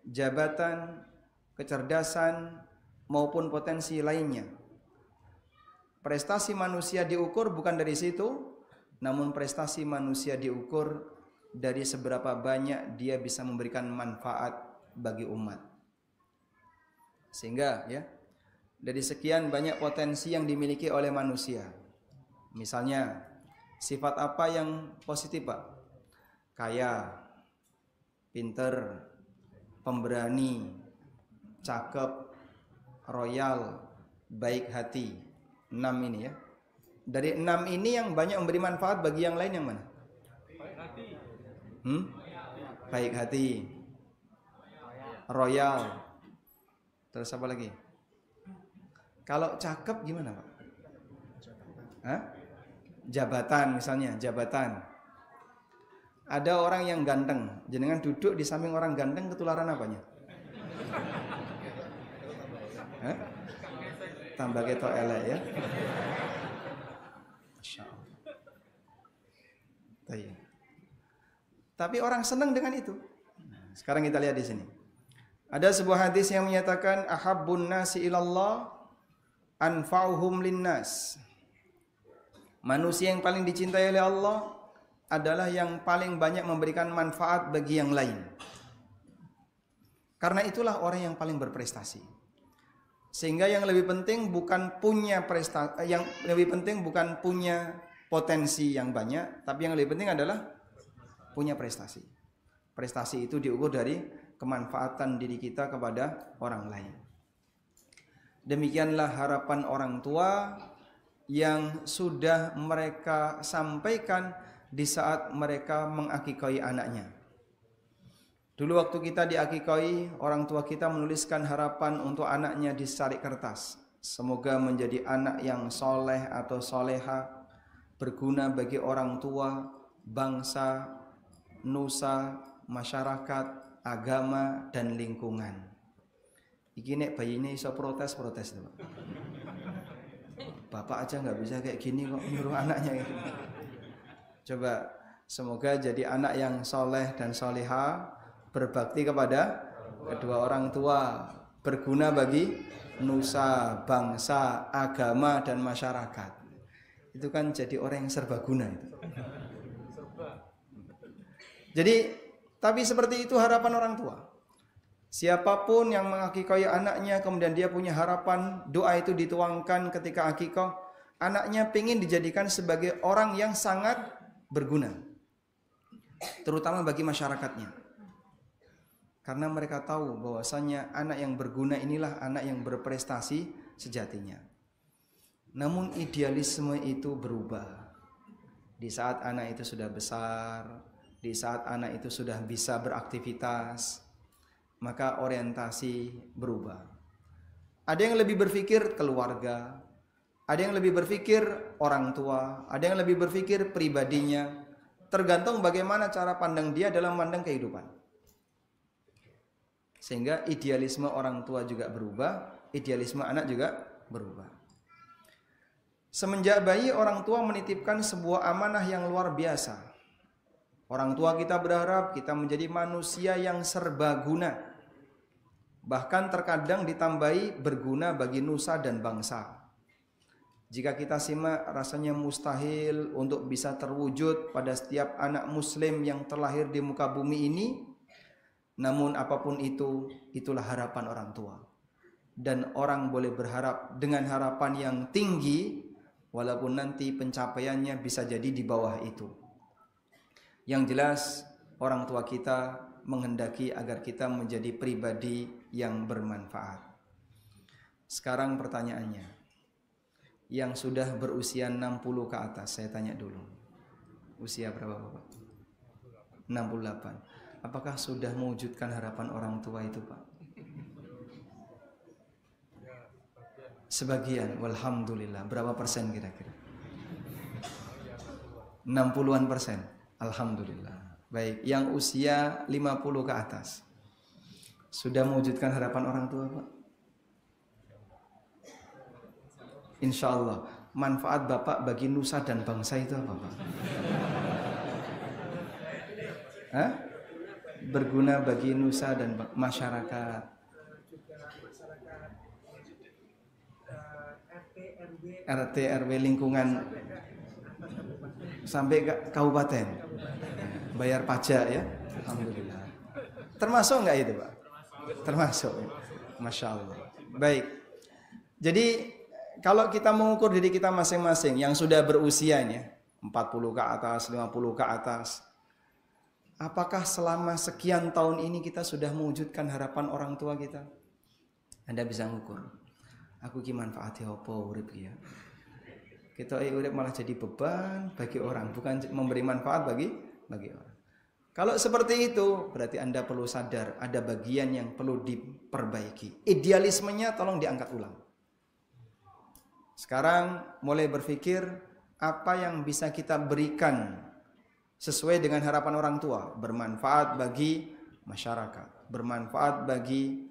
jabatan, kecerdasan, maupun potensi lainnya. Prestasi manusia diukur bukan dari situ, namun prestasi manusia diukur dari seberapa banyak dia bisa memberikan manfaat bagi umat. Sehingga ya, dari sekian banyak potensi yang dimiliki oleh manusia, misalnya sifat apa yang positif Pak? Kaya, pinter, pemberani, cakep, royal, baik hati. 6 ini ya. Dari 6 ini yang banyak memberi manfaat bagi yang lain yang mana? Baik hati. Baik hati. Royal. Terus apa lagi? Kalau cakep gimana Pak? Hah? Jabatan misalnya, jabatan. Ada orang yang ganteng, jenengan duduk di samping orang ganteng, ketularan apanya? Hah? Tambah ketok elek ya. Masya Allah. Tapi orang senang dengan itu. Sekarang kita lihat di sini. Ada sebuah hadis yang menyatakan ahabbun nasi ilallah anfa'uhum linnas. Manusia yang paling dicintai oleh Allah adalah yang paling banyak memberikan manfaat bagi yang lain. Karena itulah orang yang paling berprestasi. Sehingga yang lebih penting bukan punya prestasi, yang lebih penting bukan punya potensi yang banyak, tapi yang lebih penting adalah punya prestasi. Prestasi itu diukur dari kemanfaatan diri kita kepada orang lain. Demikianlah harapan orang tua yang sudah mereka sampaikan di saat mereka mengakikoi anaknya. Dulu waktu kita diakikoi, orang tua kita menuliskan harapan untuk anaknya di secari kertas. Semoga menjadi anak yang soleh atau soleha, berguna bagi orang tua, bangsa, nusa, masyarakat, agama, dan lingkungan. Iki nek bayinya iso protes tuh. Bapak aja nggak bisa kayak gini kok nyuruh anaknya gitu. Coba, semoga jadi anak yang soleh dan soleha, berbakti kepada kedua orang tua, berguna bagi nusa, bangsa, agama, dan masyarakat. Itu kan jadi orang yang serbaguna itu. Jadi, tapi seperti itu harapan orang tua. Siapapun yang mengakikoi anaknya, kemudian dia punya harapan, doa itu dituangkan ketika akikah, anaknya ingin dijadikan sebagai orang yang sangat berguna, terutama bagi masyarakatnya. Karena mereka tahu bahwasanya anak yang berguna inilah anak yang berprestasi sejatinya. Namun idealisme itu berubah. Di saat anak itu sudah besar, di saat anak itu sudah bisa beraktivitas, maka orientasi berubah. Ada yang lebih berpikir keluarga, ada yang lebih berpikir orang tua, ada yang lebih berpikir pribadinya. Tergantung bagaimana cara pandang dia dalam memandang kehidupan. Sehingga idealisme orang tua juga berubah, idealisme anak juga berubah. Semenjak bayi, orang tua menitipkan sebuah amanah yang luar biasa. Orang tua kita berharap kita menjadi manusia yang serbaguna. Bahkan terkadang ditambahi berguna bagi nusa dan bangsa. Jika kita simak, rasanya mustahil untuk bisa terwujud pada setiap anak muslim yang terlahir di muka bumi ini. Namun apapun itu, itulah harapan orang tua. Dan orang boleh berharap dengan harapan yang tinggi, walaupun nanti pencapaiannya bisa jadi di bawah itu. Yang jelas, orang tua kita menghendaki agar kita menjadi pribadi yang bermanfaat. Sekarang pertanyaannya, yang sudah berusia 60 ke atas, saya tanya dulu. Usia berapa Bapak? 68. Apakah sudah mewujudkan harapan orang tua itu Pak? Sebagian, walhamdulillah. Berapa persen kira-kira? 60-an persen. Alhamdulillah. Baik, yang usia 50 ke atas sudah mewujudkan harapan orang tua Pak? Insya Allah. Manfaat Bapak bagi nusa dan bangsa itu apa Pak? Hah? berguna bagi nusa dan masyarakat. RT RW lingkungan sampai ke kabupaten, bayar pajak ya, alhamdulillah. Termasuk nggak itu Pak? Termasuk, masya Allah. Baik. Jadi kalau kita mengukur diri kita masing-masing yang sudah berusianya 40 ke atas, 50 ke atas, apakah selama sekian tahun ini kita sudah mewujudkan harapan orang tua kita? Anda bisa mengukur. Aku ki manfaate apa urip ya? Kita urip malah jadi beban bagi orang, bukan memberi manfaat bagi orang. Kalau seperti itu, berarti Anda perlu sadar ada bagian yang perlu diperbaiki. Idealismenya tolong diangkat ulang. Sekarang mulai berpikir apa yang bisa kita berikan sesuai dengan harapan orang tua, bermanfaat bagi masyarakat, bermanfaat bagi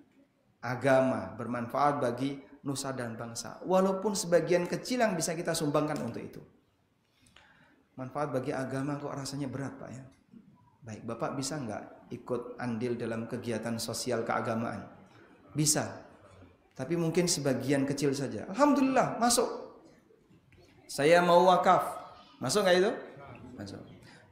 agama, bermanfaat bagi nusa dan bangsa. Walaupun sebagian kecil yang bisa kita sumbangkan untuk itu. Manfaat bagi agama kok rasanya berat Pak ya. Baik, Bapak bisa nggak ikut andil dalam kegiatan sosial keagamaan? Bisa. Tapi mungkin sebagian kecil saja. Alhamdulillah, masuk. Saya mau wakaf. Masuk nggak itu? Masuk.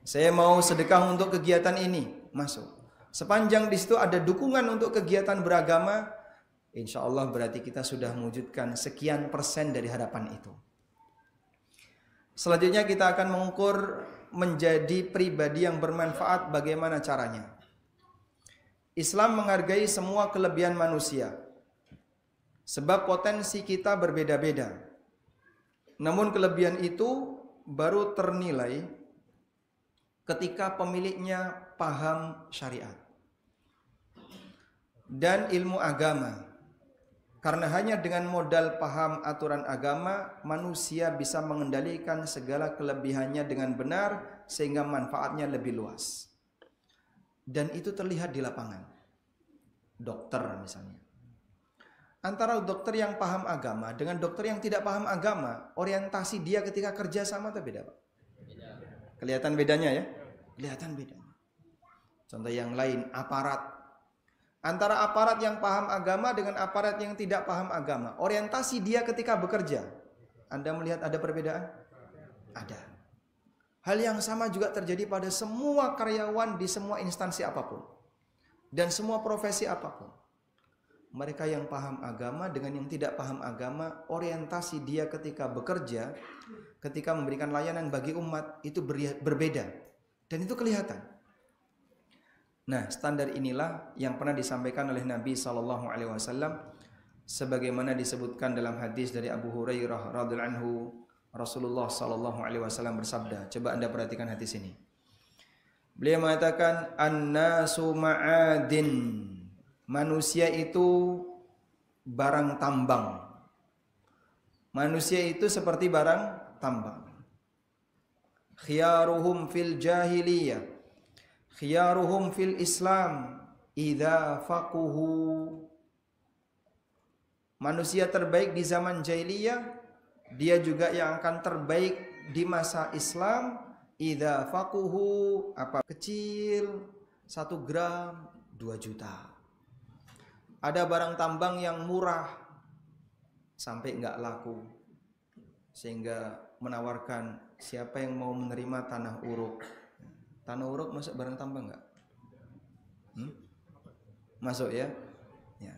Saya mau sedekah untuk kegiatan ini. Masuk. Sepanjang di situ ada dukungan untuk kegiatan beragama, insya Allah berarti kita sudah mewujudkan sekian persen dari harapan itu. Selanjutnya kita akan mengukur menjadi pribadi yang bermanfaat bagaimana caranya. Islam menghargai semua kelebihan manusia. Sebab potensi kita berbeda-beda. Namun kelebihan itu baru ternilai ketika pemiliknya paham syariat dan ilmu agama. Karena hanya dengan modal paham aturan agama, manusia bisa mengendalikan segala kelebihannya dengan benar sehingga manfaatnya lebih luas. Dan itu terlihat di lapangan. Dokter misalnya. Antara dokter yang paham agama dengan dokter yang tidak paham agama, orientasi dia ketika kerja sama atau beda, Pak? Kelihatan bedanya ya? Kelihatan bedanya. Contoh yang lain, aparat. Antara aparat yang paham agama dengan aparat yang tidak paham agama, orientasi dia ketika bekerja, Anda melihat ada perbedaan? Ada. Hal yang sama juga terjadi pada semua karyawan di semua instansi apapun dan semua profesi apapun. Mereka yang paham agama dengan yang tidak paham agama, orientasi dia ketika bekerja, ketika memberikan layanan bagi umat itu berbeda dan itu kelihatan. Nah, standar inilah yang pernah disampaikan oleh Nabi SAW, sebagaimana disebutkan dalam hadis dari Abu Hurairah radhiyallahu anhu, Rasulullah SAW bersabda. Coba Anda perhatikan hadis ini. Beliau mengatakan, "An-nasu ma'adin." Manusia itu barang tambang. Manusia itu seperti barang tambang. Khiyaruhum fil jahiliyah, khiyaruhum fil Islam idza faquhu. Manusia terbaik di zaman jahiliyah, dia juga yang akan terbaik di masa Islam. Idza faquhu, apa kecil, 1 gram 2 juta. Ada barang tambang yang murah sampai enggak laku, sehingga menawarkan siapa yang mau menerima tanah uruk. Tanah uruk masuk barang tambang enggak? Masuk ya? Ya.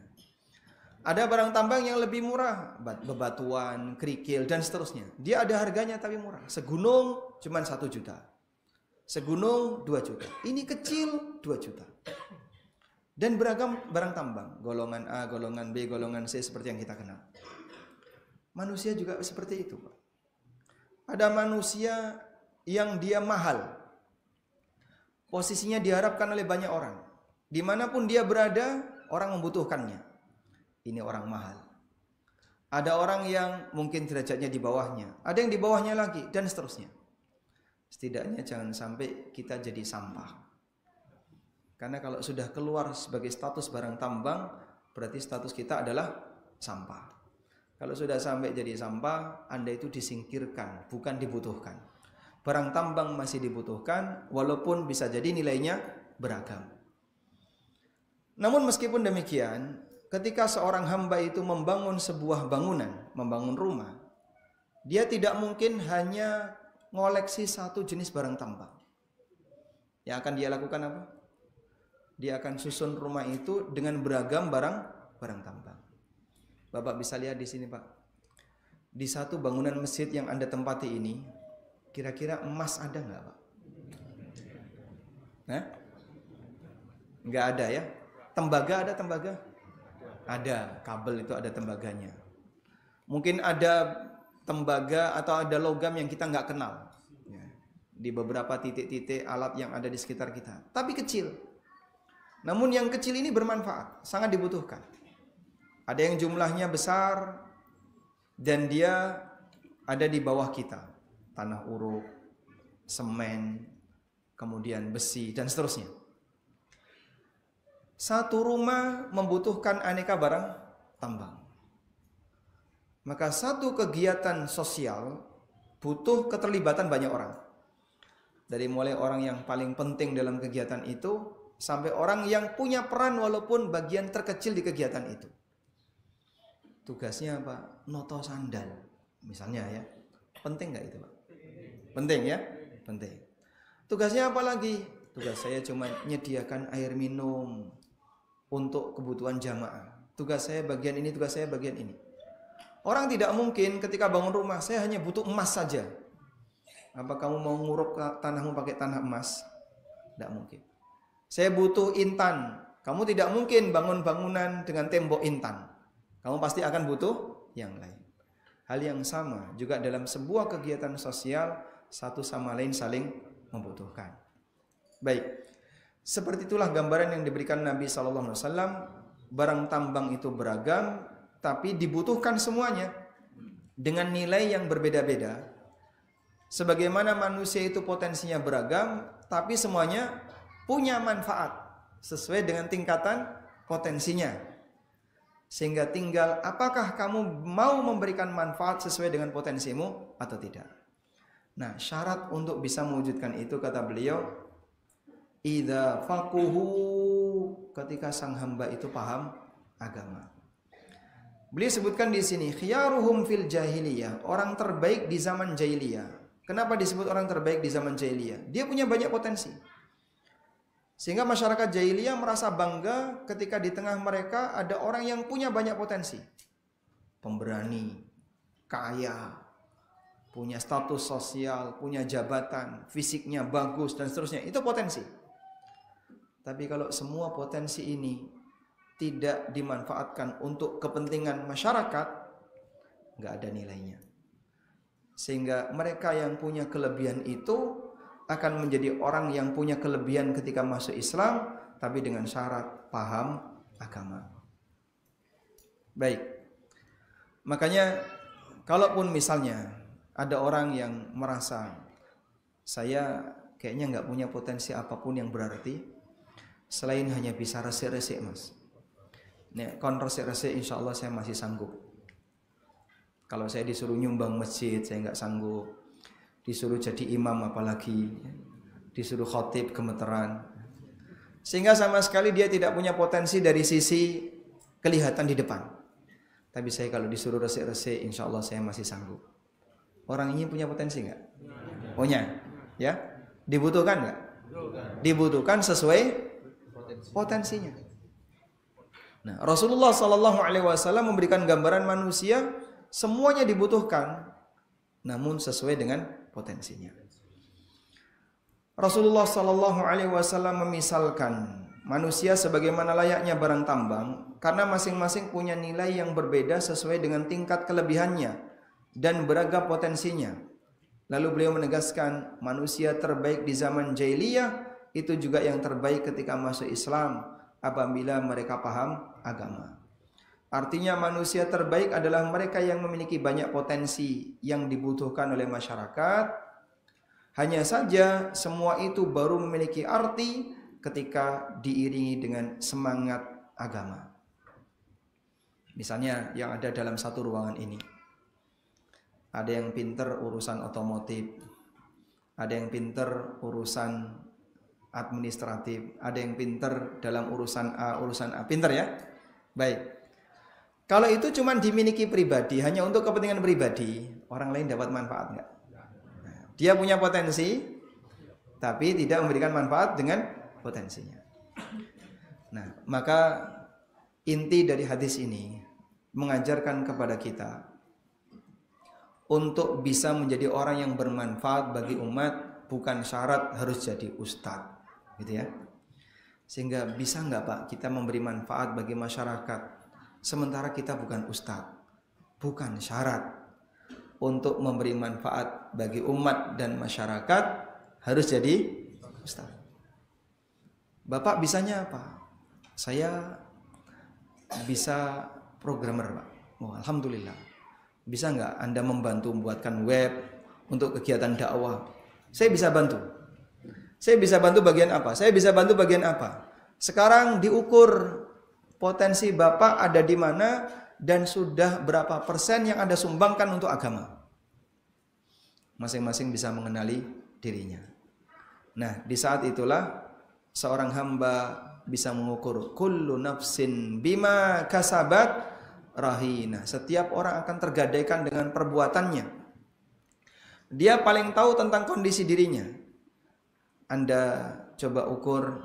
Ada barang tambang yang lebih murah, bebatuan, kerikil dan seterusnya. Dia ada harganya tapi murah. Segunung cuma 1 juta. Segunung 2 juta. Ini kecil 2 juta. Dan beragam barang tambang, golongan A, golongan B, golongan C seperti yang kita kenal. Manusia juga seperti itu, Pak. Ada manusia yang dia mahal. Posisinya diharapkan oleh banyak orang. Dimanapun dia berada, orang membutuhkannya. Ini orang mahal. Ada orang yang mungkin derajatnya di bawahnya. Ada yang di bawahnya lagi, dan seterusnya. Setidaknya jangan sampai kita jadi sampah. Karena kalau sudah keluar sebagai status barang tambang, berarti status kita adalah sampah. Kalau sudah sampai jadi sampah, Anda itu disingkirkan, bukan dibutuhkan. Barang tambang masih dibutuhkan, walaupun bisa jadi nilainya beragam. Namun meskipun demikian, ketika seorang hamba itu membangun sebuah bangunan, membangun rumah, dia tidak mungkin hanya ngoleksi satu jenis barang tambang. Yang akan dia lakukan apa? Dia akan susun rumah itu dengan beragam barang tambang. Bapak bisa lihat di sini, Pak. Di satu bangunan masjid yang Anda tempati ini, kira-kira emas ada nggak, Pak? Nah? Nggak ada ya? Tembaga ada tembaga? Ada, kabel itu ada tembaganya. Mungkin ada tembaga atau ada logam yang kita nggak kenal ya, di beberapa titik-titik alat yang ada di sekitar kita. Tapi kecil. Namun yang kecil ini bermanfaat, sangat dibutuhkan. Ada yang jumlahnya besar dan dia ada di bawah kita. Tanah uruk, semen, kemudian besi dan seterusnya. Satu rumah membutuhkan aneka barang tambang. Maka satu kegiatan sosial butuh keterlibatan banyak orang. Dari mulai orang yang paling penting dalam kegiatan itu sampai orang yang punya peran walaupun bagian terkecil di kegiatan itu. Tugasnya apa? Noto sandal misalnya ya. Penting nggak itu, Pak? Penting ya? Penting. Tugasnya apa lagi? Tugas saya cuma menyediakan air minum untuk kebutuhan jamaah. Tugas saya bagian ini, tugas saya bagian ini. Orang tidak mungkin ketika bangun rumah, saya hanya butuh emas saja. Apa kamu mau nguruk tanahmu pakai tanah emas? Tidak mungkin. Saya butuh intan. Kamu tidak mungkin bangun bangunan dengan tembok intan. Kamu pasti akan butuh yang lain. Hal yang sama juga dalam sebuah kegiatan sosial, satu sama lain saling membutuhkan. Baik. Seperti itulah gambaran yang diberikan Nabi SAW. Barang tambang itu beragam, tapi dibutuhkan semuanya dengan nilai yang berbeda-beda. Sebagaimana manusia itu potensinya beragam, tapi semuanya punya manfaat sesuai dengan tingkatan potensinya. Sehingga tinggal apakah kamu mau memberikan manfaat sesuai dengan potensimu atau tidak. Nah, syarat untuk bisa mewujudkan itu kata beliau, idza faquhu, ketika sang hamba itu paham agama. Beliau sebutkan di sini khiyaruhum fil jahiliyah, orang terbaik di zaman jahiliyah. Kenapa disebut orang terbaik di zaman jahiliyah? Dia punya banyak potensi. Sehingga masyarakat jahiliyah merasa bangga ketika di tengah mereka ada orang yang punya banyak potensi. Pemberani, kaya, punya status sosial, punya jabatan, fisiknya bagus dan seterusnya. Itu potensi. Tapi kalau semua potensi ini tidak dimanfaatkan untuk kepentingan masyarakat, nggak ada nilainya. Sehingga mereka yang punya kelebihan itu akan menjadi orang yang punya kelebihan ketika masuk Islam, tapi dengan syarat paham agama. Baik. Makanya kalaupun misalnya ada orang yang merasa saya kayaknya nggak punya potensi apapun yang berarti, selain hanya bisa resik-resik mas. Nek kon resik-resik insya Allah saya masih sanggup. Kalau saya disuruh nyumbang masjid saya nggak sanggup. Disuruh jadi imam apalagi. Disuruh khotib gemeteran. Sehingga sama sekali dia tidak punya potensi dari sisi kelihatan di depan. Tapi saya kalau disuruh resik-resik insya Allah saya masih sanggup. Orang ini punya potensi nggak? Punya. Ya? Dibutuhkan nggak? Dibutuhkan sesuai potensinya. Nah, Rasulullah SAW memberikan gambaran manusia semuanya dibutuhkan, namun sesuai dengan potensinya. Rasulullah SAW memisalkan manusia sebagaimana layaknya barang tambang, karena masing-masing punya nilai yang berbeda sesuai dengan tingkat kelebihannya dan beragam potensinya. Lalu beliau menegaskan manusia terbaik di zaman jahiliyah itu juga yang terbaik ketika masuk Islam apabila mereka paham agama. Artinya manusia terbaik adalah mereka yang memiliki banyak potensi yang dibutuhkan oleh masyarakat. Hanya saja semua itu baru memiliki arti ketika diiringi dengan semangat agama. Misalnya yang ada dalam satu ruangan ini. Ada yang pinter urusan otomotif, ada yang pinter urusan administratif, ada yang pinter dalam urusan A, pinter ya? Baik. Kalau itu cuma dimiliki pribadi, hanya untuk kepentingan pribadi, orang lain dapat manfaat nggak? Dia punya potensi, tapi tidak memberikan manfaat dengan potensinya. Nah, maka inti dari hadis ini mengajarkan kepada kita untuk bisa menjadi orang yang bermanfaat bagi umat, bukan syarat harus jadi ustadz, gitu ya. Sehingga bisa nggak Pak kita memberi manfaat bagi masyarakat sementara kita bukan ustadz? Bukan syarat untuk memberi manfaat bagi umat dan masyarakat harus jadi ustadz. Bapak bisanya apa? Saya bisa programmer Pak. Oh, alhamdulillah. Bisa nggak Anda membantu membuatkan web untuk kegiatan dakwah? Saya bisa bantu. Saya bisa bantu bagian apa? Saya bisa bantu bagian apa? Sekarang diukur potensi Bapak ada di mana dan sudah berapa persen yang Anda sumbangkan untuk agama. Masing-masing bisa mengenali dirinya. Nah, di saat itulah seorang hamba bisa mengukur kullu nafsin bima kasabat rahina. Setiap orang akan tergadaikan dengan perbuatannya. Dia paling tahu tentang kondisi dirinya. Anda coba ukur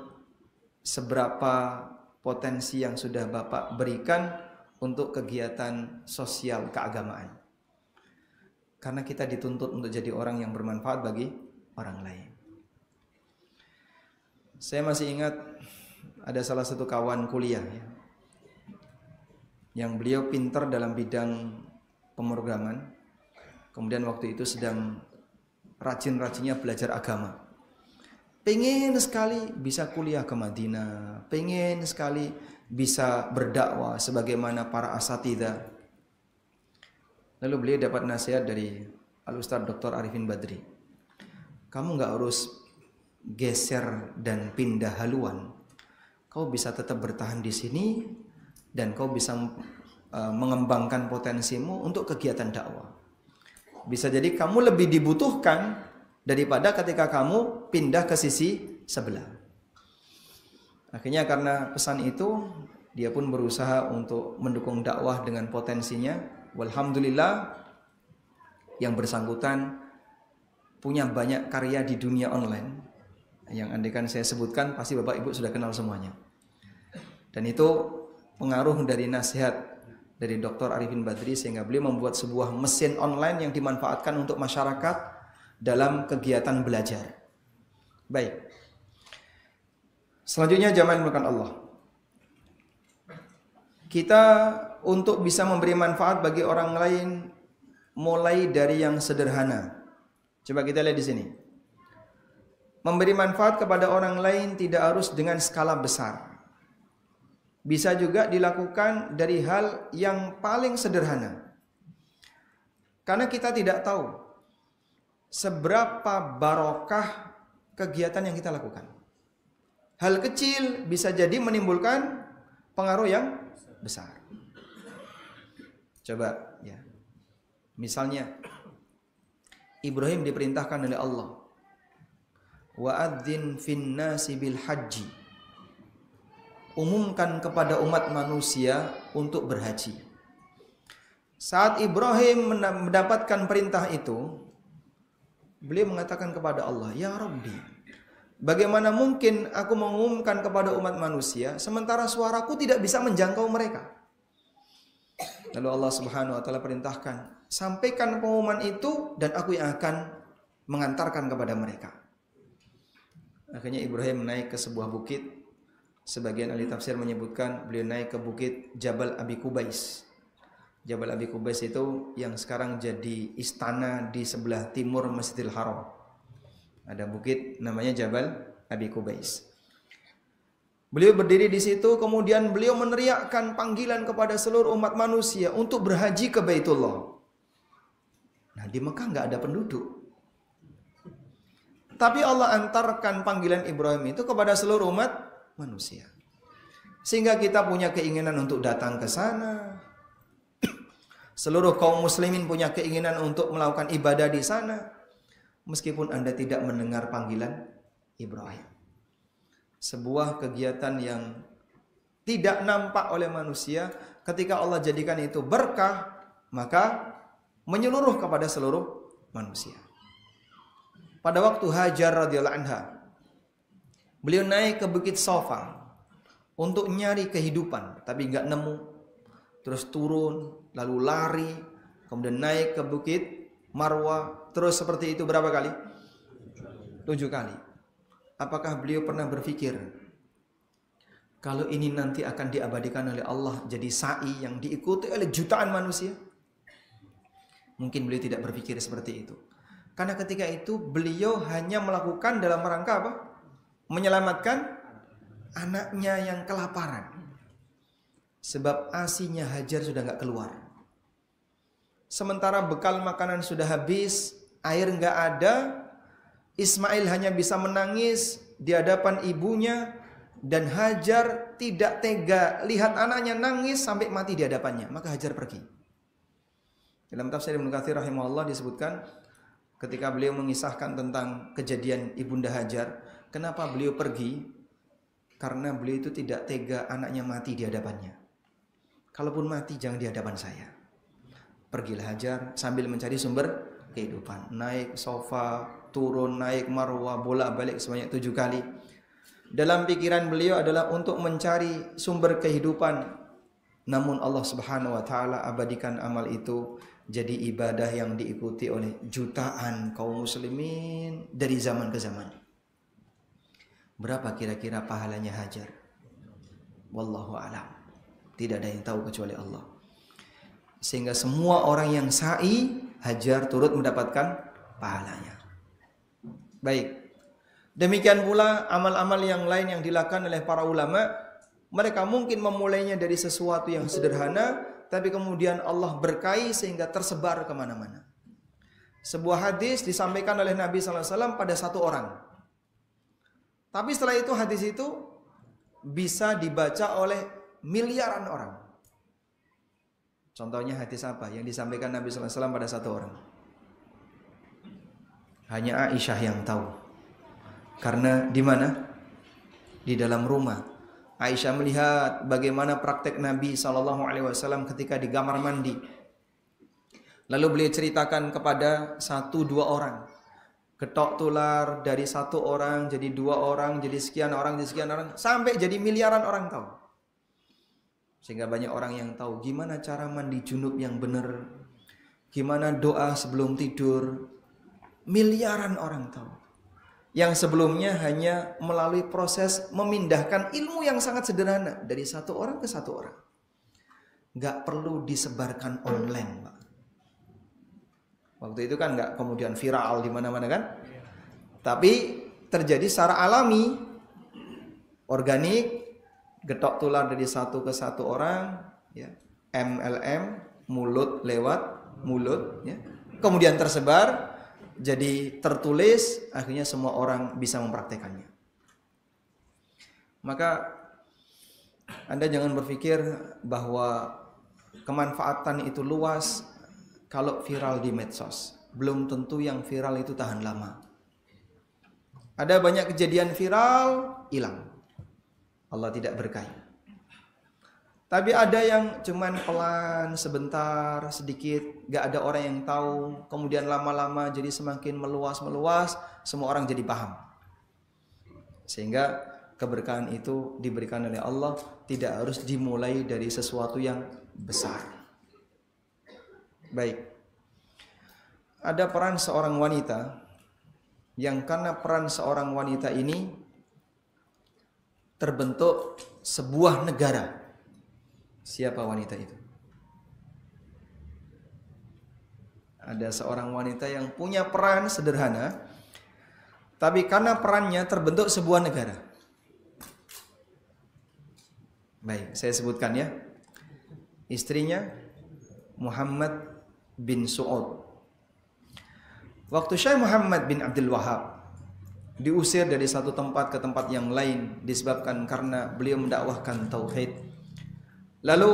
seberapa potensi yang sudah Bapak berikan untuk kegiatan sosial keagamaan. Karena kita dituntut untuk jadi orang yang bermanfaat bagi orang lain. Saya masih ingat ada salah satu kawan kuliah ya, yang beliau pintar dalam bidang pemrograman. Kemudian waktu itu sedang rajin-rajinnya belajar agama. Pengen sekali bisa kuliah ke Madinah, pengen sekali bisa berdakwah sebagaimana para asatidzah. Lalu beliau dapat nasihat dari Al-Ustadz Dr. Arifin Badri. Kamu nggak harus geser dan pindah haluan. Kau bisa tetap bertahan di sini dan kau bisa mengembangkan potensimu untuk kegiatan dakwah. Bisa jadi kamu lebih dibutuhkan daripada ketika kamu pindah ke sisi sebelah. Akhirnya karena pesan itu, dia pun berusaha untuk mendukung dakwah dengan potensinya. Walhamdulillah, yang bersangkutan punya banyak karya di dunia online. Yang andaikan saya sebutkan, pasti Bapak Ibu sudah kenal semuanya. Dan itu pengaruh dari nasihat dari Dr. Arifin Badri, sehingga beliau membuat sebuah mesin online yang dimanfaatkan untuk masyarakat dalam kegiatan belajar. Baik. Selanjutnya jamaah dimulakan Allah. Kita untuk bisa memberi manfaat bagi orang lain mulai dari yang sederhana. Coba kita lihat di sini. Memberi manfaat kepada orang lain tidak harus dengan skala besar. Bisa juga dilakukan dari hal yang paling sederhana. Karena kita tidak tahu seberapa barokah kegiatan yang kita lakukan. Hal kecil bisa jadi menimbulkan pengaruh yang besar. Coba ya. Misalnya Ibrahim diperintahkan oleh Allah, wa'adzin fin nasi bil haji. Umumkan kepada umat manusia untuk berhaji. Saat Ibrahim mendapatkan perintah itu, beliau mengatakan kepada Allah, ya Rabbi, bagaimana mungkin aku mengumumkan kepada umat manusia sementara suaraku tidak bisa menjangkau mereka? Lalu Allah Subhanahu wa taala perintahkan, sampaikan pengumuman itu dan aku yang akan mengantarkan kepada mereka. Akhirnya Ibrahim naik ke sebuah bukit. Sebagian ahli tafsir menyebutkan beliau naik ke bukit Jabal Abi Qubais. Jabal Abi Qubais itu yang sekarang jadi istana di sebelah timur Masjidil Haram. Ada bukit namanya Jabal Abi Qubais. Beliau berdiri di situ, kemudian beliau meneriakkan panggilan kepada seluruh umat manusia untuk berhaji ke Baitullah. Nah, di Mekah nggak ada penduduk. Tapi Allah antarkan panggilan Ibrahim itu kepada seluruh umat manusia. Sehingga kita punya keinginan untuk datang ke sana. Seluruh kaum muslimin punya keinginan untuk melakukan ibadah di sana. Meskipun Anda tidak mendengar panggilan Ibrahim. sebuah kegiatan yang tidak nampak oleh manusia, ketika Allah jadikan itu berkah, maka menyeluruh kepada seluruh manusia. Pada waktu Hajar radhiyallahu anha, beliau naik ke Bukit Safa untuk nyari kehidupan, tapi nggak nemu. Terus turun, lalu lari, kemudian naik ke Bukit Marwah, terus seperti itu berapa kali? 7 kali. Apakah beliau pernah berpikir, kalau ini nanti akan diabadikan oleh Allah jadi sa'i yang diikuti oleh jutaan manusia? Mungkin beliau tidak berpikir seperti itu. Karena ketika itu beliau hanya melakukan dalam rangka apa? Menyelamatkan anaknya yang kelaparan. Sebab asinya Hajar sudah nggak keluar. Sementara bekal makanan sudah habis, air nggak ada, Ismail hanya bisa menangis di hadapan ibunya, dan Hajar tidak tega lihat anaknya nangis sampai mati di hadapannya. Maka Hajar pergi. Dalam tafsir Ibnu Katsir rahimahullah disebutkan ketika beliau mengisahkan tentang kejadian Ibunda Hajar, kenapa beliau pergi? Karena beliau itu tidak tega anaknya mati di hadapannya. Kalaupun mati jangan di hadapan saya. Pergilah Hajar sambil mencari sumber kehidupan. Naik sofa, turun, naik marwah, bolak-balik sebanyak 7 kali. Dalam pikiran beliau adalah untuk mencari sumber kehidupan. Namun Allah Subhanahu wa taala abadikan amal itu jadi ibadah yang diikuti oleh jutaan kaum muslimin dari zaman ke zaman. Berapa kira-kira pahalanya Hajar? Wallahu a'lam. Tidak ada yang tahu kecuali Allah. Sehingga semua orang yang sa'i, Hajar turut mendapatkan pahalanya. Baik. Demikian pula amal-amal yang lain yang dilakukan oleh para ulama, mereka mungkin memulainya dari sesuatu yang sederhana, tapi kemudian Allah berkahi sehingga tersebar kemana-mana. Sebuah hadis disampaikan oleh Nabi SAW pada satu orang. Tapi setelah itu hadis itu bisa dibaca oleh miliaran orang. Contohnya hadis apa yang disampaikan Nabi SAW pada satu orang? Hanya Aisyah yang tahu. Karena di mana? Di dalam rumah. Aisyah melihat bagaimana praktek Nabi SAW ketika di kamar mandi. Lalu beliau ceritakan kepada 1-2 orang. Ketok tular dari 1 orang jadi 2 orang, jadi sekian orang, sampai jadi miliaran orang tahu. Sehingga banyak orang yang tahu gimana cara mandi junub yang benar, gimana doa sebelum tidur. Miliaran orang tahu. Yang sebelumnya hanya melalui proses memindahkan ilmu yang sangat sederhana dari 1 orang ke 1 orang. Gak perlu disebarkan online, Pak. Waktu itu kan gak kemudian viral di mana-mana kan? Tapi terjadi secara alami, organik, getok tular dari 1 ke 1 orang, ya. MLM, mulut lewat mulut, ya. Kemudian tersebar. Jadi tertulis, akhirnya semua orang bisa mempraktekannya. Maka Anda jangan berpikir bahwa kemanfaatan itu luas kalau viral di medsos. Belum tentu yang viral itu tahan lama. Ada banyak kejadian viral, hilang. Allah tidak berkahi. Tapi ada yang cuman pelan, sebentar, sedikit, gak ada orang yang tahu. Kemudian lama-lama jadi semakin meluas, semua orang jadi paham. Sehingga keberkahan itu diberikan oleh Allah, tidak harus dimulai dari sesuatu yang besar. Baik. Ada peran seorang wanita, yang karena peran seorang wanita ini terbentuk sebuah negara. Siapa wanita itu? Ada seorang wanita yang punya peran sederhana, tapi karena perannya terbentuk sebuah negara. Baik, saya sebutkan ya. Istrinya Muhammad bin Su'ud. Waktu Syekh Muhammad bin Abdul Wahab diusir dari satu tempat ke tempat yang lain disebabkan karena beliau mendakwahkan tauhid. Lalu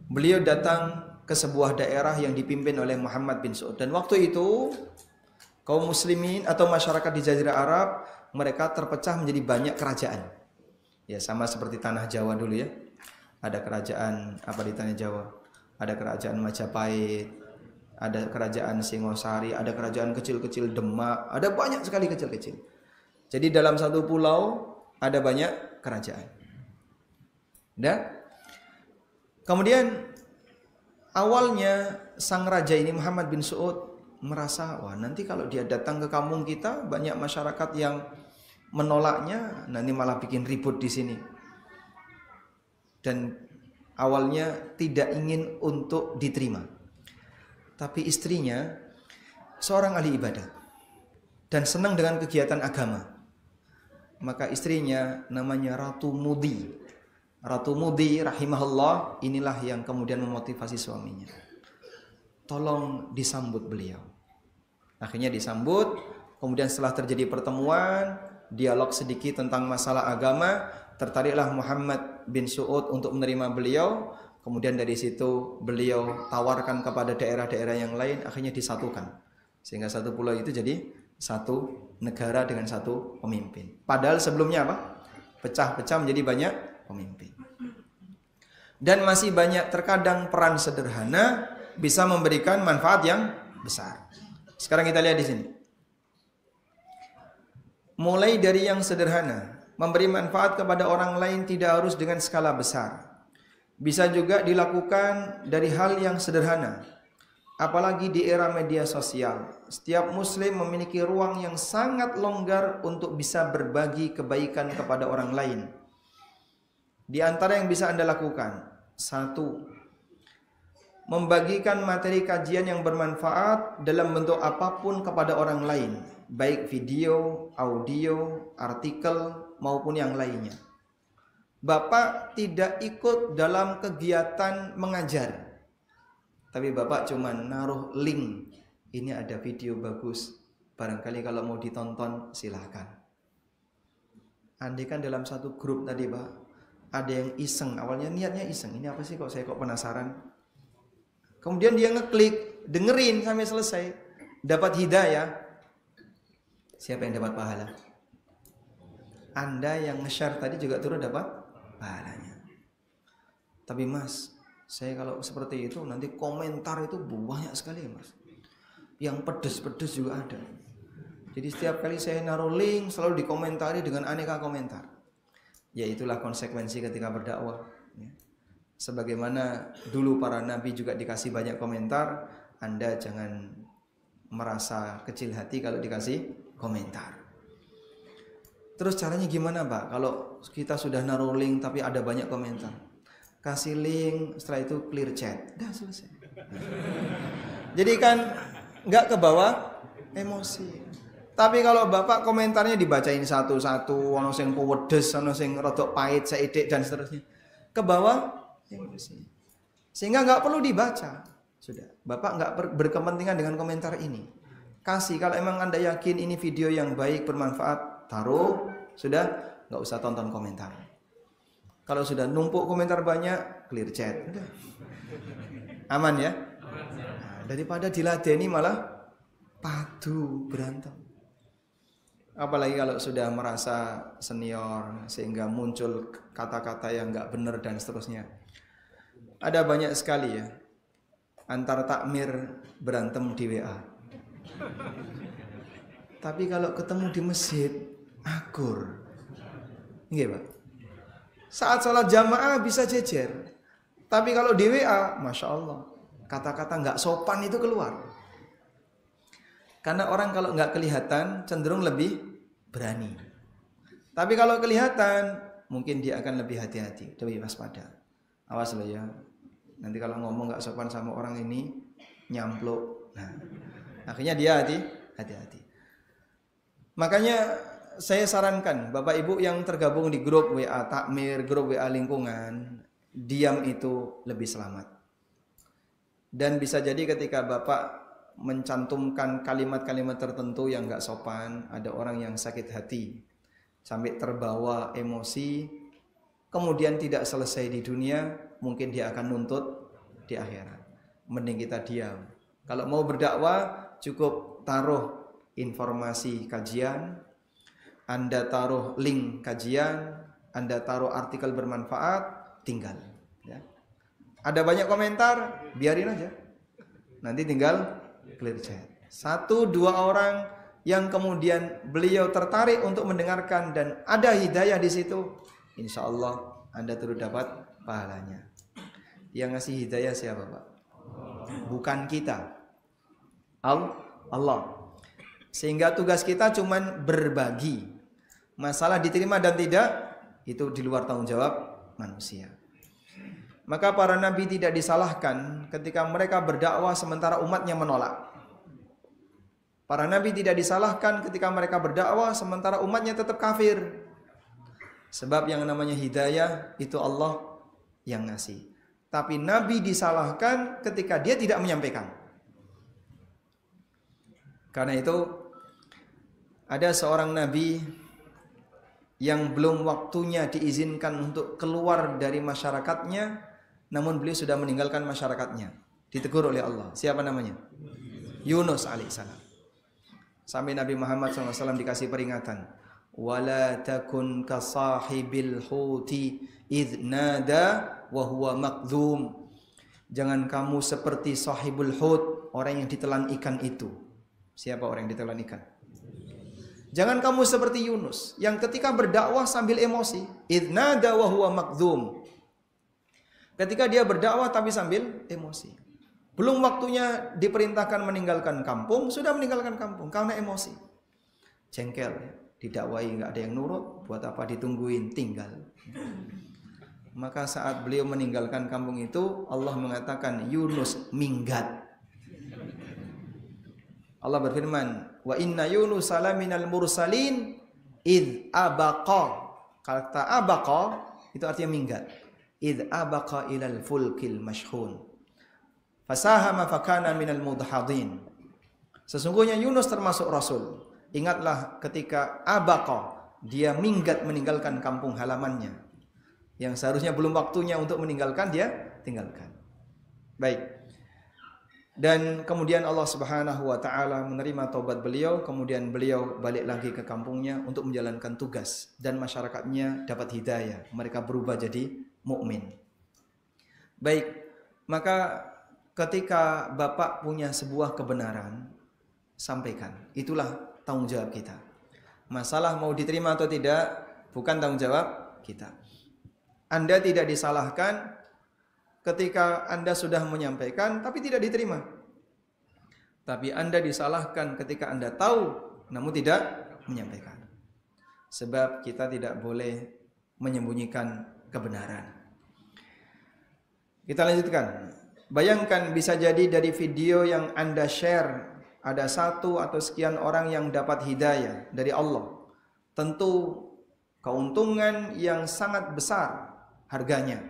beliau datang ke sebuah daerah yang dipimpin oleh Muhammad bin Su'ud. Dan waktu itu kaum muslimin atau masyarakat di Jazirah Arab, mereka terpecah menjadi banyak kerajaan. Ya sama seperti tanah Jawa dulu ya. Ada kerajaan apa di tanah Jawa? Ada kerajaan Majapahit, ada kerajaan Singosari, ada kerajaan kecil-kecil Demak, ada banyak sekali kecil-kecil. Jadi dalam satu pulau ada banyak kerajaan. Dan kemudian awalnya sang raja ini Muhammad bin Saud merasa, wah nanti kalau dia datang ke kampung kita banyak masyarakat yang menolaknya, nanti malah bikin ribut di sini. Dan awalnya tidak ingin untuk diterima. Tapi istrinya seorang ahli ibadah dan senang dengan kegiatan agama. Maka istrinya namanya Ratu Mudi. Ratu Mudi rahimahullah inilah yang kemudian memotivasi suaminya. Tolong disambut beliau. Akhirnya disambut, kemudian setelah terjadi pertemuan, dialog sedikit tentang masalah agama, tertariklah Muhammad bin Saud untuk menerima beliau. Kemudian dari situ beliau tawarkan kepada daerah-daerah yang lain, akhirnya disatukan. Sehingga satu pulau itu jadi satu negara dengan satu pemimpin. Padahal sebelumnya apa? Pecah-pecah menjadi banyak pemimpin. Dan masih banyak terkadang peran sederhana bisa memberikan manfaat yang besar. Sekarang kita lihat di sini. Mulai dari yang sederhana, memberi manfaat kepada orang lain tidak harus dengan skala besar. Bisa juga dilakukan dari hal yang sederhana. Apalagi di era media sosial, setiap muslim memiliki ruang yang sangat longgar untuk bisa berbagi kebaikan kepada orang lain. Di antara yang bisa Anda lakukan, satu, membagikan materi kajian yang bermanfaat dalam bentuk apapun kepada orang lain, baik video, audio, artikel, maupun yang lainnya. Bapak tidak ikut dalam kegiatan mengajar, tapi Bapak cuma naruh link, ini ada video bagus, barangkali kalau mau ditonton silahkan. Andai kan dalam satu grup tadi Pak, ada yang iseng, awalnya niatnya iseng, ini apa sih kok saya kok penasaran. Kemudian dia ngeklik, dengerin sampai selesai, dapat hidayah. Siapa yang dapat pahala? Anda yang nge-share tadi juga turut dapat pahalanya. Tapi Mas, saya kalau seperti itu nanti komentar itu banyak sekali Mas. Yang pedes-pedes juga ada. Jadi setiap kali saya naruh link selalu dikomentari dengan aneka komentar. Ya itulah konsekuensi ketika berdakwah. Sebagaimana dulu para nabi juga dikasih banyak komentar, Anda jangan merasa kecil hati kalau dikasih komentar. Terus caranya gimana Pak? Kalau kita sudah naruh link tapi ada banyak komentar, kasih link, setelah itu clear chat, dah selesai. Jadi kan nggak ke bawah emosi. Tapi kalau Bapak komentarnya dibacain satu-satu, ono sing pewedes, ono sing rodok pahit, seidik dan seterusnya, ke bawah emosi. Sehingga nggak perlu dibaca. Sudah, Bapak nggak berkepentingan dengan komentar ini. Kasih, kalau emang Anda yakin ini video yang baik, bermanfaat, taruh. Sudah, nggak usah tonton komentar. Kalau sudah numpuk komentar banyak, clear chat. Udah. Aman ya? Nah, daripada diladeni malah padu berantem. Apalagi kalau sudah merasa senior sehingga muncul kata-kata yang nggak benar dan seterusnya. Ada banyak sekali ya antar takmir berantem di WA. Tapi kalau ketemu di masjid akur. Nggih, Pak. Saat sholat jamaah bisa jejer. Tapi kalau di WA, Masya Allah, kata-kata nggak sopan itu keluar. Karena orang kalau nggak kelihatan cenderung lebih berani. Tapi kalau kelihatan mungkin dia akan lebih hati-hati, lebih waspada. Awas loh ya. Nanti kalau ngomong nggak sopan sama orang ini nyampluk. Nah, akhirnya dia hati-hati. Makanya saya sarankan Bapak Ibu yang tergabung di grup WA takmir, grup WA lingkungan, diam itu lebih selamat. Dan bisa jadi ketika Bapak mencantumkan kalimat-kalimat tertentu yang nggak sopan, ada orang yang sakit hati sampai terbawa emosi, kemudian tidak selesai di dunia, mungkin dia akan nuntut di akhirat. Mending kita diam. Kalau mau berdakwah cukup taruh informasi kajian, Anda taruh link kajian, Anda taruh artikel bermanfaat, tinggal. Ya. Ada banyak komentar, biarin aja. Nanti tinggal clear chat. 1-2 orang yang kemudian beliau tertarik untuk mendengarkan dan ada hidayah di situ, insya Allah Anda turut dapat pahalanya. Yang ngasih hidayah siapa, Pak? Bukan kita, Allah. Sehingga tugas kita cuman berbagi. Masalah diterima dan tidak, itu di luar tanggung jawab manusia. Maka para nabi tidak disalahkan ketika mereka berdakwah sementara umatnya menolak. Para nabi tidak disalahkan ketika mereka berdakwah sementara umatnya tetap kafir. Sebab yang namanya hidayah itu Allah yang ngasih. Tapi nabi disalahkan ketika dia tidak menyampaikan. Karena itu ada seorang nabi yang belum waktunya diizinkan untuk keluar dari masyarakatnya, namun beliau sudah meninggalkan masyarakatnya. Ditegur oleh Allah. Siapa namanya? Yunus alaihissalam. Sampai Nabi Muhammad SAW dikasih peringatan. Wala takun kasahibil huti idh nada wa huwa makdhum. Jangan kamu seperti sahibul hut, orang yang ditelan ikan itu. Siapa orang yang ditelan ikan? Jangan kamu seperti Yunus yang ketika berdakwah sambil emosi. Idh nada wa huwa makdhum. Ketika dia berdakwah tapi sambil emosi. Belum waktunya diperintahkan meninggalkan kampung, sudah meninggalkan kampung karena emosi. Jengkel, didakwai nggak ada yang nurut, buat apa ditungguin, tinggal. Maka saat beliau meninggalkan kampung itu, Allah mengatakan Yunus minggat. Allah berfirman, wa inna Yunus salaminal mursalin id abaqa. Kata abaqa itu artinya minggat. Id abaqa ilal fulkil mashhun. Fasahama fakana minal mudhadin. Sesungguhnya Yunus termasuk rasul. Ingatlah ketika abaqa, dia minggat meninggalkan kampung halamannya. Yang seharusnya belum waktunya untuk meninggalkan, dia tinggalkan. Baik. Dan kemudian Allah Subhanahu wa taala menerima taubat beliau, kemudian beliau balik lagi ke kampungnya untuk menjalankan tugas dan masyarakatnya dapat hidayah, mereka berubah jadi mukmin. Baik, maka ketika Bapak punya sebuah kebenaran, sampaikan. Itulah tanggung jawab kita. Masalah mau diterima atau tidak bukan tanggung jawab kita. Anda tidak disalahkan ketika Anda sudah menyampaikan tapi tidak diterima. Tapi Anda disalahkan ketika Anda tahu namun tidak menyampaikan. Sebab kita tidak boleh menyembunyikan kebenaran. Kita lanjutkan. Bayangkan bisa jadi dari video yang Anda share ada 1 atau sekian orang yang dapat hidayah dari Allah. Tentu keuntungan yang sangat besar harganya.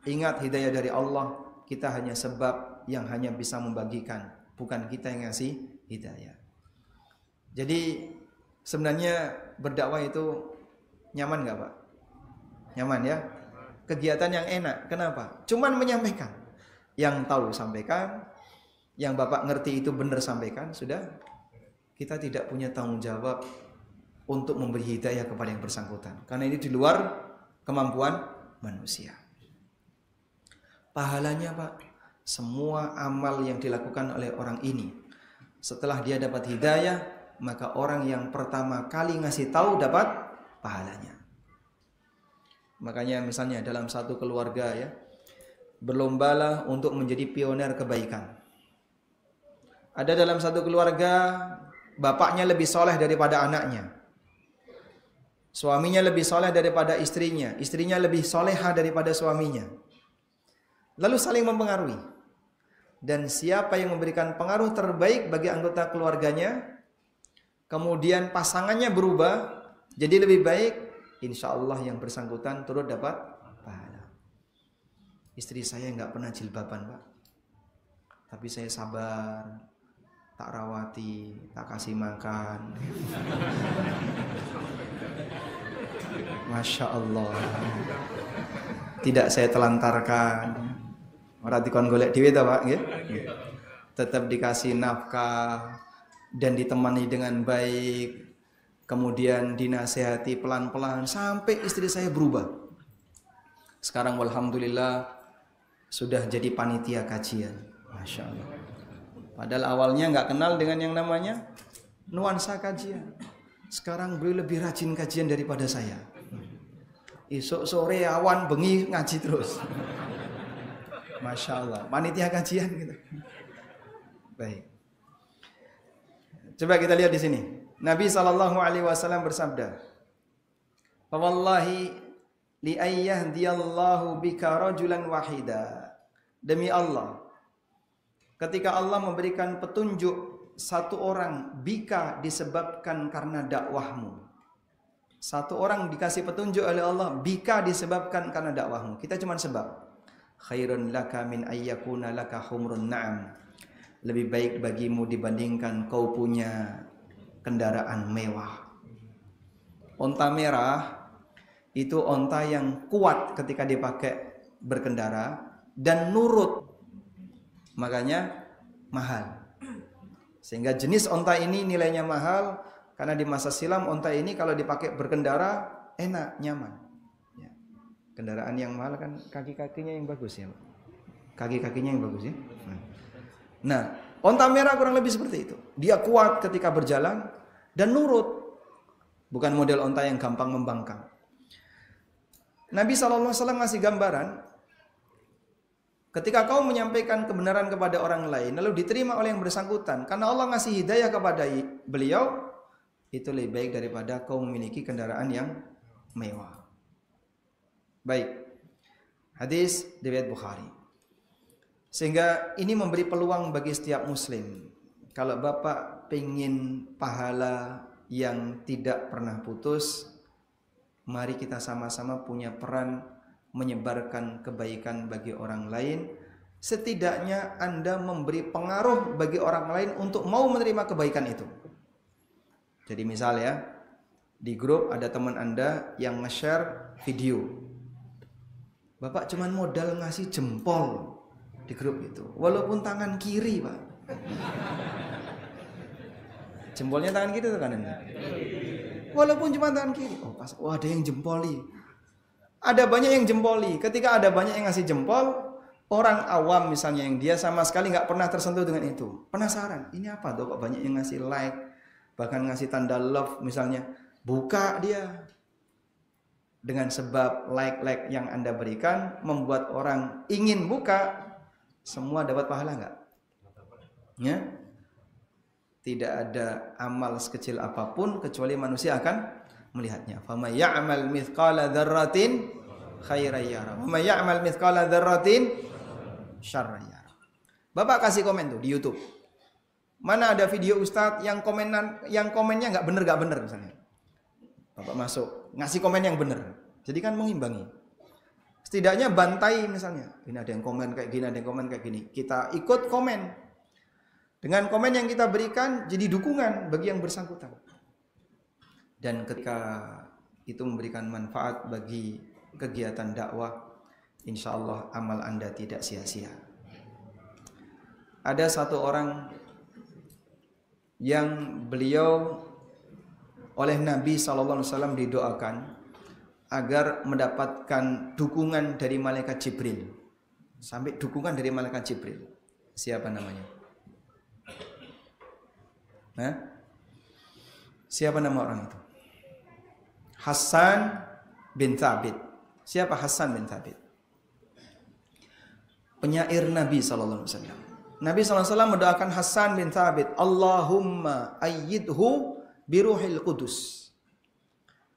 Ingat hidayah dari Allah, kita hanya sebab yang hanya bisa membagikan, bukan kita yang ngasih hidayah. Jadi sebenarnya berdakwah itu nyaman gak Pak? Nyaman ya? Kegiatan yang enak, kenapa? Cuman menyampaikan. Yang tahu sampaikan, yang Bapak ngerti itu benar sampaikan, sudah. Kita tidak punya tanggung jawab untuk memberi hidayah kepada yang bersangkutan. Karena ini di luar kemampuan manusia. Pahalanya Pak, semua amal yang dilakukan oleh orang ini setelah dia dapat hidayah, maka orang yang pertama kali ngasih tahu dapat pahalanya. Makanya misalnya dalam satu keluarga ya, berlombalah untuk menjadi pioner kebaikan. Ada dalam satu keluarga bapaknya lebih soleh daripada anaknya, suaminya lebih soleh daripada istrinya, istrinya lebih soleha daripada suaminya. Lalu saling mempengaruhi. Dan siapa yang memberikan pengaruh terbaik bagi anggota keluarganya, kemudian pasangannya berubah jadi lebih baik, insya Allah yang bersangkutan turut dapat pahala. Istri saya nggak pernah jilbaban Pak, tapi saya sabar, tak rawati, tak kasih makan. Masya Allah. Tidak saya telantarkan. Ora dikon golek dhewe ta, Pak, nggih. Tetap dikasih nafkah dan ditemani dengan baik. kemudian dinasehati pelan-pelan sampai istri saya berubah. Sekarang alhamdulillah sudah jadi panitia kajian. Masya Allah. Padahal awalnya nggak kenal dengan yang namanya nuansa kajian. Sekarang beliau lebih rajin kajian daripada saya. Esok sore awan bengi ngaji terus. Masya Allah, panitia kajian gitu. Baik. Coba kita lihat di sini. Nabi SAW bersabda, "Wallahi li ayyahdiyallahu bika rajulan wahida." Demi Allah, ketika Allah memberikan petunjuk satu orang bika disebabkan karena dakwahmu. Satu orang dikasih petunjuk oleh Allah bika disebabkan karena dakwahmu. Kita cuma sebab. Khairun laka min ayyakuna laka humrun na'am. Lebih baik bagimu dibandingkan kau punya kendaraan mewah. Onta merah itu onta yang kuat ketika dipakai berkendara dan nurut. Makanya mahal. Sehingga jenis onta ini nilainya mahal karena di masa silam onta ini kalau dipakai berkendara enak, nyaman. Ya. Kendaraan yang mahal kan kaki-kakinya yang bagus ya. Kaki-kakinya yang bagus ya. Nah, onta merah kurang lebih seperti itu. Dia kuat ketika berjalan dan nurut. Bukan model onta yang gampang membangkang. Nabi SAW ngasih gambaran, ketika kau menyampaikan kebenaran kepada orang lain, lalu diterima oleh yang bersangkutan, karena Allah ngasih hidayah kepada beliau, itu lebih baik daripada kau memiliki kendaraan yang mewah. Baik. Hadis riwayat Bukhari. Sehingga ini memberi peluang bagi setiap muslim. Kalau Bapak pengen pahala yang tidak pernah putus, mari kita sama-sama punya peran menyebarkan kebaikan bagi orang lain. Setidaknya Anda memberi pengaruh bagi orang lain untuk mau menerima kebaikan itu. Jadi misal ya, di grup ada teman Anda yang nge-share video. Bapak cuman modal ngasih jempol di grup itu, walaupun tangan kiri, Pak. Jempolnya tangan kiri atau kanan? Walaupun cuma tangan kiri. Oh, pas, ada yang jempoli. Ada banyak yang jempoli. Ketika ada banyak yang ngasih jempol, orang awam misalnya yang dia sama sekali nggak pernah tersentuh dengan itu, penasaran. Ini apa tuh kok banyak yang ngasih like, bahkan ngasih tanda love misalnya. Buka dia. Dengan sebab like yang Anda berikan membuat orang ingin buka. Semua dapat pahala enggak? Ya? Tidak ada amal sekecil apapun kecuali manusia akan melihatnya. Fama ya'mal mithqala dzarratin khairan yara. Wa may ya'mal mithqala dzarratin syarran yara. Bapak kasih komen tuh di YouTube. Mana ada video ustadz yang komennya enggak benar misalnya. Bapak masuk, ngasih komen yang benar. Jadi kan mengimbangi. Setidaknya bantai misalnya. Ini ada yang komen kayak gini, ada yang komen kayak gini. Kita ikut komen. Dengan komen yang kita berikan jadi dukungan bagi yang bersangkutan. Dan ketika itu memberikan manfaat bagi kegiatan dakwah, insya Allah amal Anda tidak sia-sia. Ada satu orang yang beliau oleh Nabi SAW didoakan agar mendapatkan dukungan dari malaikat Jibril. Sampai dukungan dari malaikat Jibril. Siapa namanya? Nah, siapa nama orang itu? Hasan bin Thabit. Siapa Hasan bin Thabit? Penyair Nabi SAW. Nabi SAW mendoakan Hasan bin Thabit, Allahumma ayyidhu biruhil qudus.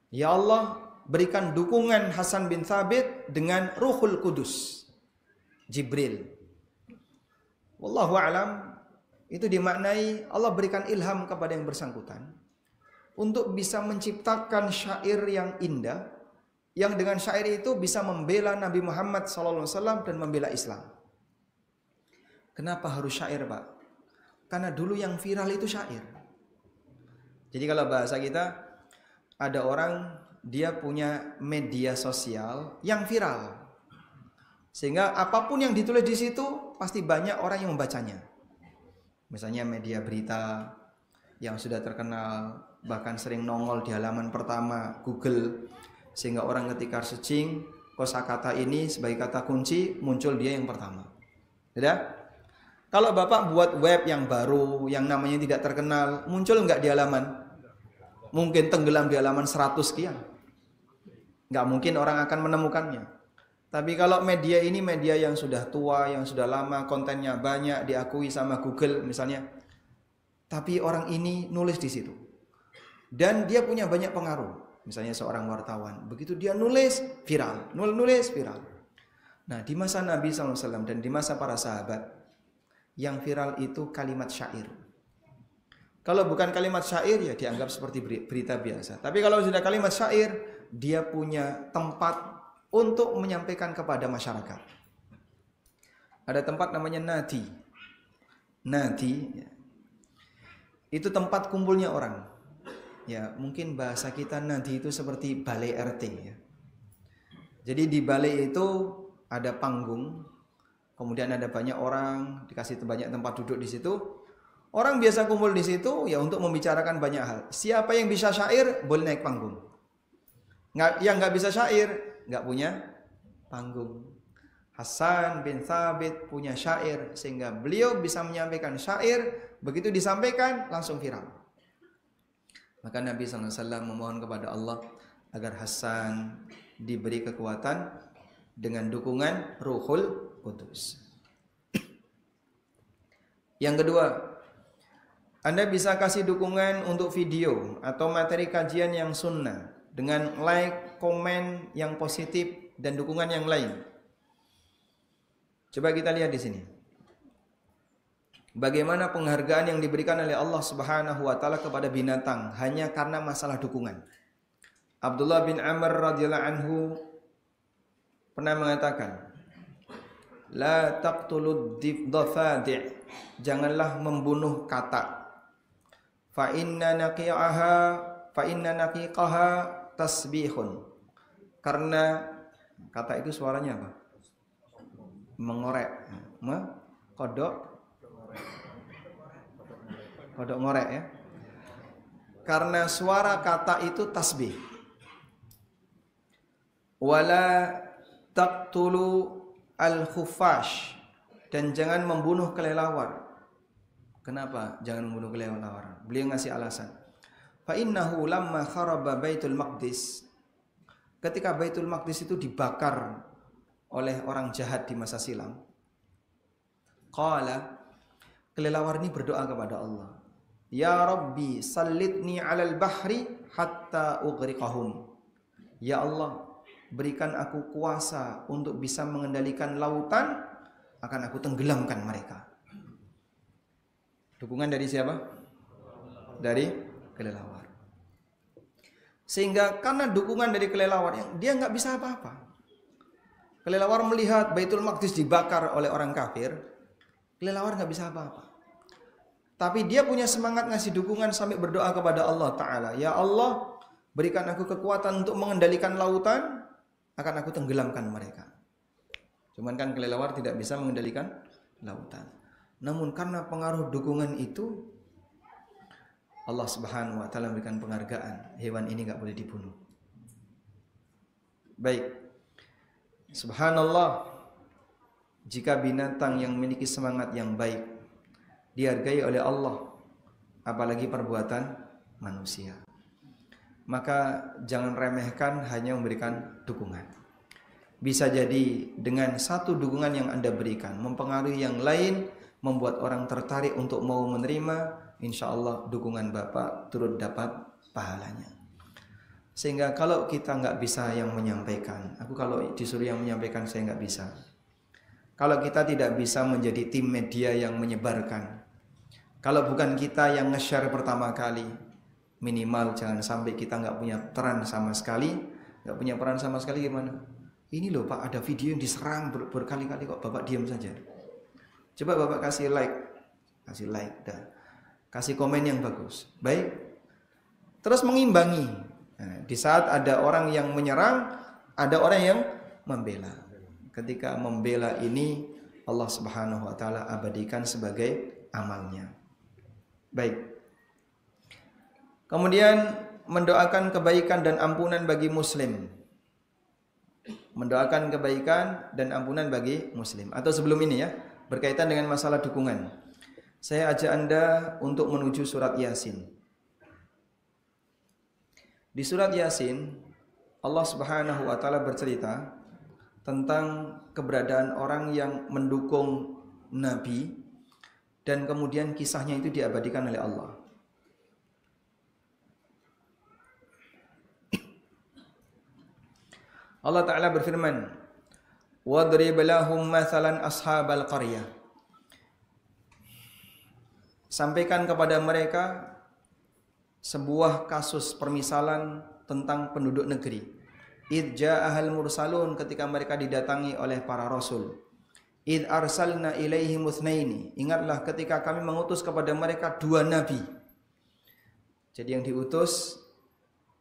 Ya Allah, berikan dukungan Hasan bin Thabit dengan Ruhul Kudus, Jibril. Wallahu a'lam, itu dimaknai Allah berikan ilham kepada yang bersangkutan untuk bisa menciptakan syair yang indah, yang dengan syair itu bisa membela Nabi Muhammad SAW dan membela Islam. Kenapa harus syair, Pak? Karena dulu yang viral itu syair. Jadi kalau bahasa kita, ada orang dia punya media sosial yang viral. Sehingga apapun yang ditulis di situ pasti banyak orang yang membacanya. Misalnya media berita yang sudah terkenal bahkan sering nongol di halaman pertama Google, sehingga orang ketika searching kosakata ini sebagai kata kunci muncul dia yang pertama. Ya? Kalau Bapak buat web yang baru, yang namanya tidak terkenal, muncul nggak di halaman? Mungkin tenggelam di halaman 100 sekian. Nggak mungkin orang akan menemukannya. Tapi kalau media ini media yang sudah tua, yang sudah lama, kontennya banyak, diakui sama Google misalnya. Tapi orang ini nulis di situ. Dan dia punya banyak pengaruh. Misalnya seorang wartawan. Begitu dia nulis, viral. Nulis, viral. Nah, di masa Nabi SAW dan di masa para sahabat, yang viral itu kalimat syair. Kalau bukan kalimat syair ya dianggap seperti berita biasa. Tapi kalau sudah kalimat syair, dia punya tempat untuk menyampaikan kepada masyarakat. Ada tempat namanya nadi. Nadi ya, itu tempat kumpulnya orang. Ya, mungkin bahasa kita nadi itu seperti balai RT ya. Jadi di balai itu ada panggung. Kemudian ada banyak orang, dikasih banyak tempat duduk di situ. Orang biasa kumpul di situ ya untuk membicarakan banyak hal. Siapa yang bisa syair boleh naik panggung. Yang nggak bisa syair nggak punya panggung. Hasan bin Thabit punya syair sehingga beliau bisa menyampaikan syair. Begitu disampaikan langsung viral. Maka Nabi SAW memohon kepada Allah agar Hasan diberi kekuatan dengan dukungan Ruhul Kudus. Yang kedua, Anda bisa kasih dukungan untuk video atau materi kajian yang sunnah dengan like, komen yang positif dan dukungan yang lain. Coba kita lihat di sini. Bagaimana penghargaan yang diberikan oleh Allah Subhanahu wa taala kepada binatang hanya karena masalah dukungan. Abdullah bin Amr radhiyallahu anhu pernah mengatakan, la taqtulud dhafadi', janganlah membunuh katak. Fa inna naqiqaha tasbihun. Karena katak itu suaranya apa? Mengorek, kodok ngorek ya. Karena suara katak itu tasbih. Wala taqtulu al-khufash, dan jangan membunuh kelelawar. Kenapa jangan membunuh kelelawar? Beliau ngasih alasan. Fa innahu lamma kharaba Baitul Maqdis, ketika Baitul Maqdis itu dibakar oleh orang jahat di masa silam. Qala, kelelawar ini berdoa kepada Allah. Ya Rabbi, sallitni 'alal bahri hatta ughriqahum. Ya Allah, berikan aku kuasa untuk bisa mengendalikan lautan, akan aku tenggelamkan mereka. Dukungan dari siapa? Dari kelelawar. Sehingga karena dukungan dari kelelawar, dia nggak bisa apa-apa. Kelelawar melihat Baitul Maqdis dibakar oleh orang kafir, kelelawar nggak bisa apa-apa. Tapi dia punya semangat ngasih dukungan sampai berdoa kepada Allah Ta'ala. Ya Allah, berikan aku kekuatan untuk mengendalikan lautan, akan aku tenggelamkan mereka. Cuman kan kelelawar tidak bisa mengendalikan lautan. Namun karena pengaruh dukungan itu, Allah Subhanahu wa taala memberikan penghargaan. Hewan ini enggak boleh dibunuh. Baik. Subhanallah. Jika binatang yang memiliki semangat yang baik dihargai oleh Allah, apalagi perbuatan manusia, maka jangan remehkan hanya memberikan dukungan. Bisa jadi dengan satu dukungan yang Anda berikan mempengaruhi yang lain, membuat orang tertarik untuk mau menerima, insya Allah dukungan Bapak turut dapat pahalanya. Sehingga kalau kita nggak bisa yang menyampaikan, aku kalau disuruh yang menyampaikan saya nggak bisa. Kalau kita tidak bisa menjadi tim media yang menyebarkan, kalau bukan kita yang nge-share pertama kali, minimal jangan sampai kita nggak punya peran sama sekali. Nggak punya peran sama sekali gimana? Ini loh Pak, ada video yang diserang berkali-kali kok Bapak diam saja. Coba Bapak kasih like, dah. Kasih komen yang bagus. Baik. Terus mengimbangi. Nah, di saat ada orang yang menyerang, ada orang yang membela. Ketika membela ini, Allah Subhanahu wa taala abadikan sebagai amalnya. Baik. Kemudian mendoakan kebaikan dan ampunan bagi muslim. Mendoakan kebaikan dan ampunan bagi muslim. Atau sebelum ini ya, berkaitan dengan masalah dukungan. Saya ajak Anda untuk menuju surat Yasin. Di surat Yasin, Allah Subhanahu wa taala bercerita tentang keberadaan orang yang mendukung nabi dan kemudian kisahnya itu diabadikan oleh Allah. Allah Ta'ala berfirman, "Wadrib lahum mathalan ashabal qaryah." Sampaikan kepada mereka sebuah kasus permisalan tentang penduduk negeri. Idh ja'ahal mursalun, ketika mereka didatangi oleh para rasul. Idh arsalna ilaihim utsnaini, ingatlah ketika kami mengutus kepada mereka 2 nabi. Jadi yang diutus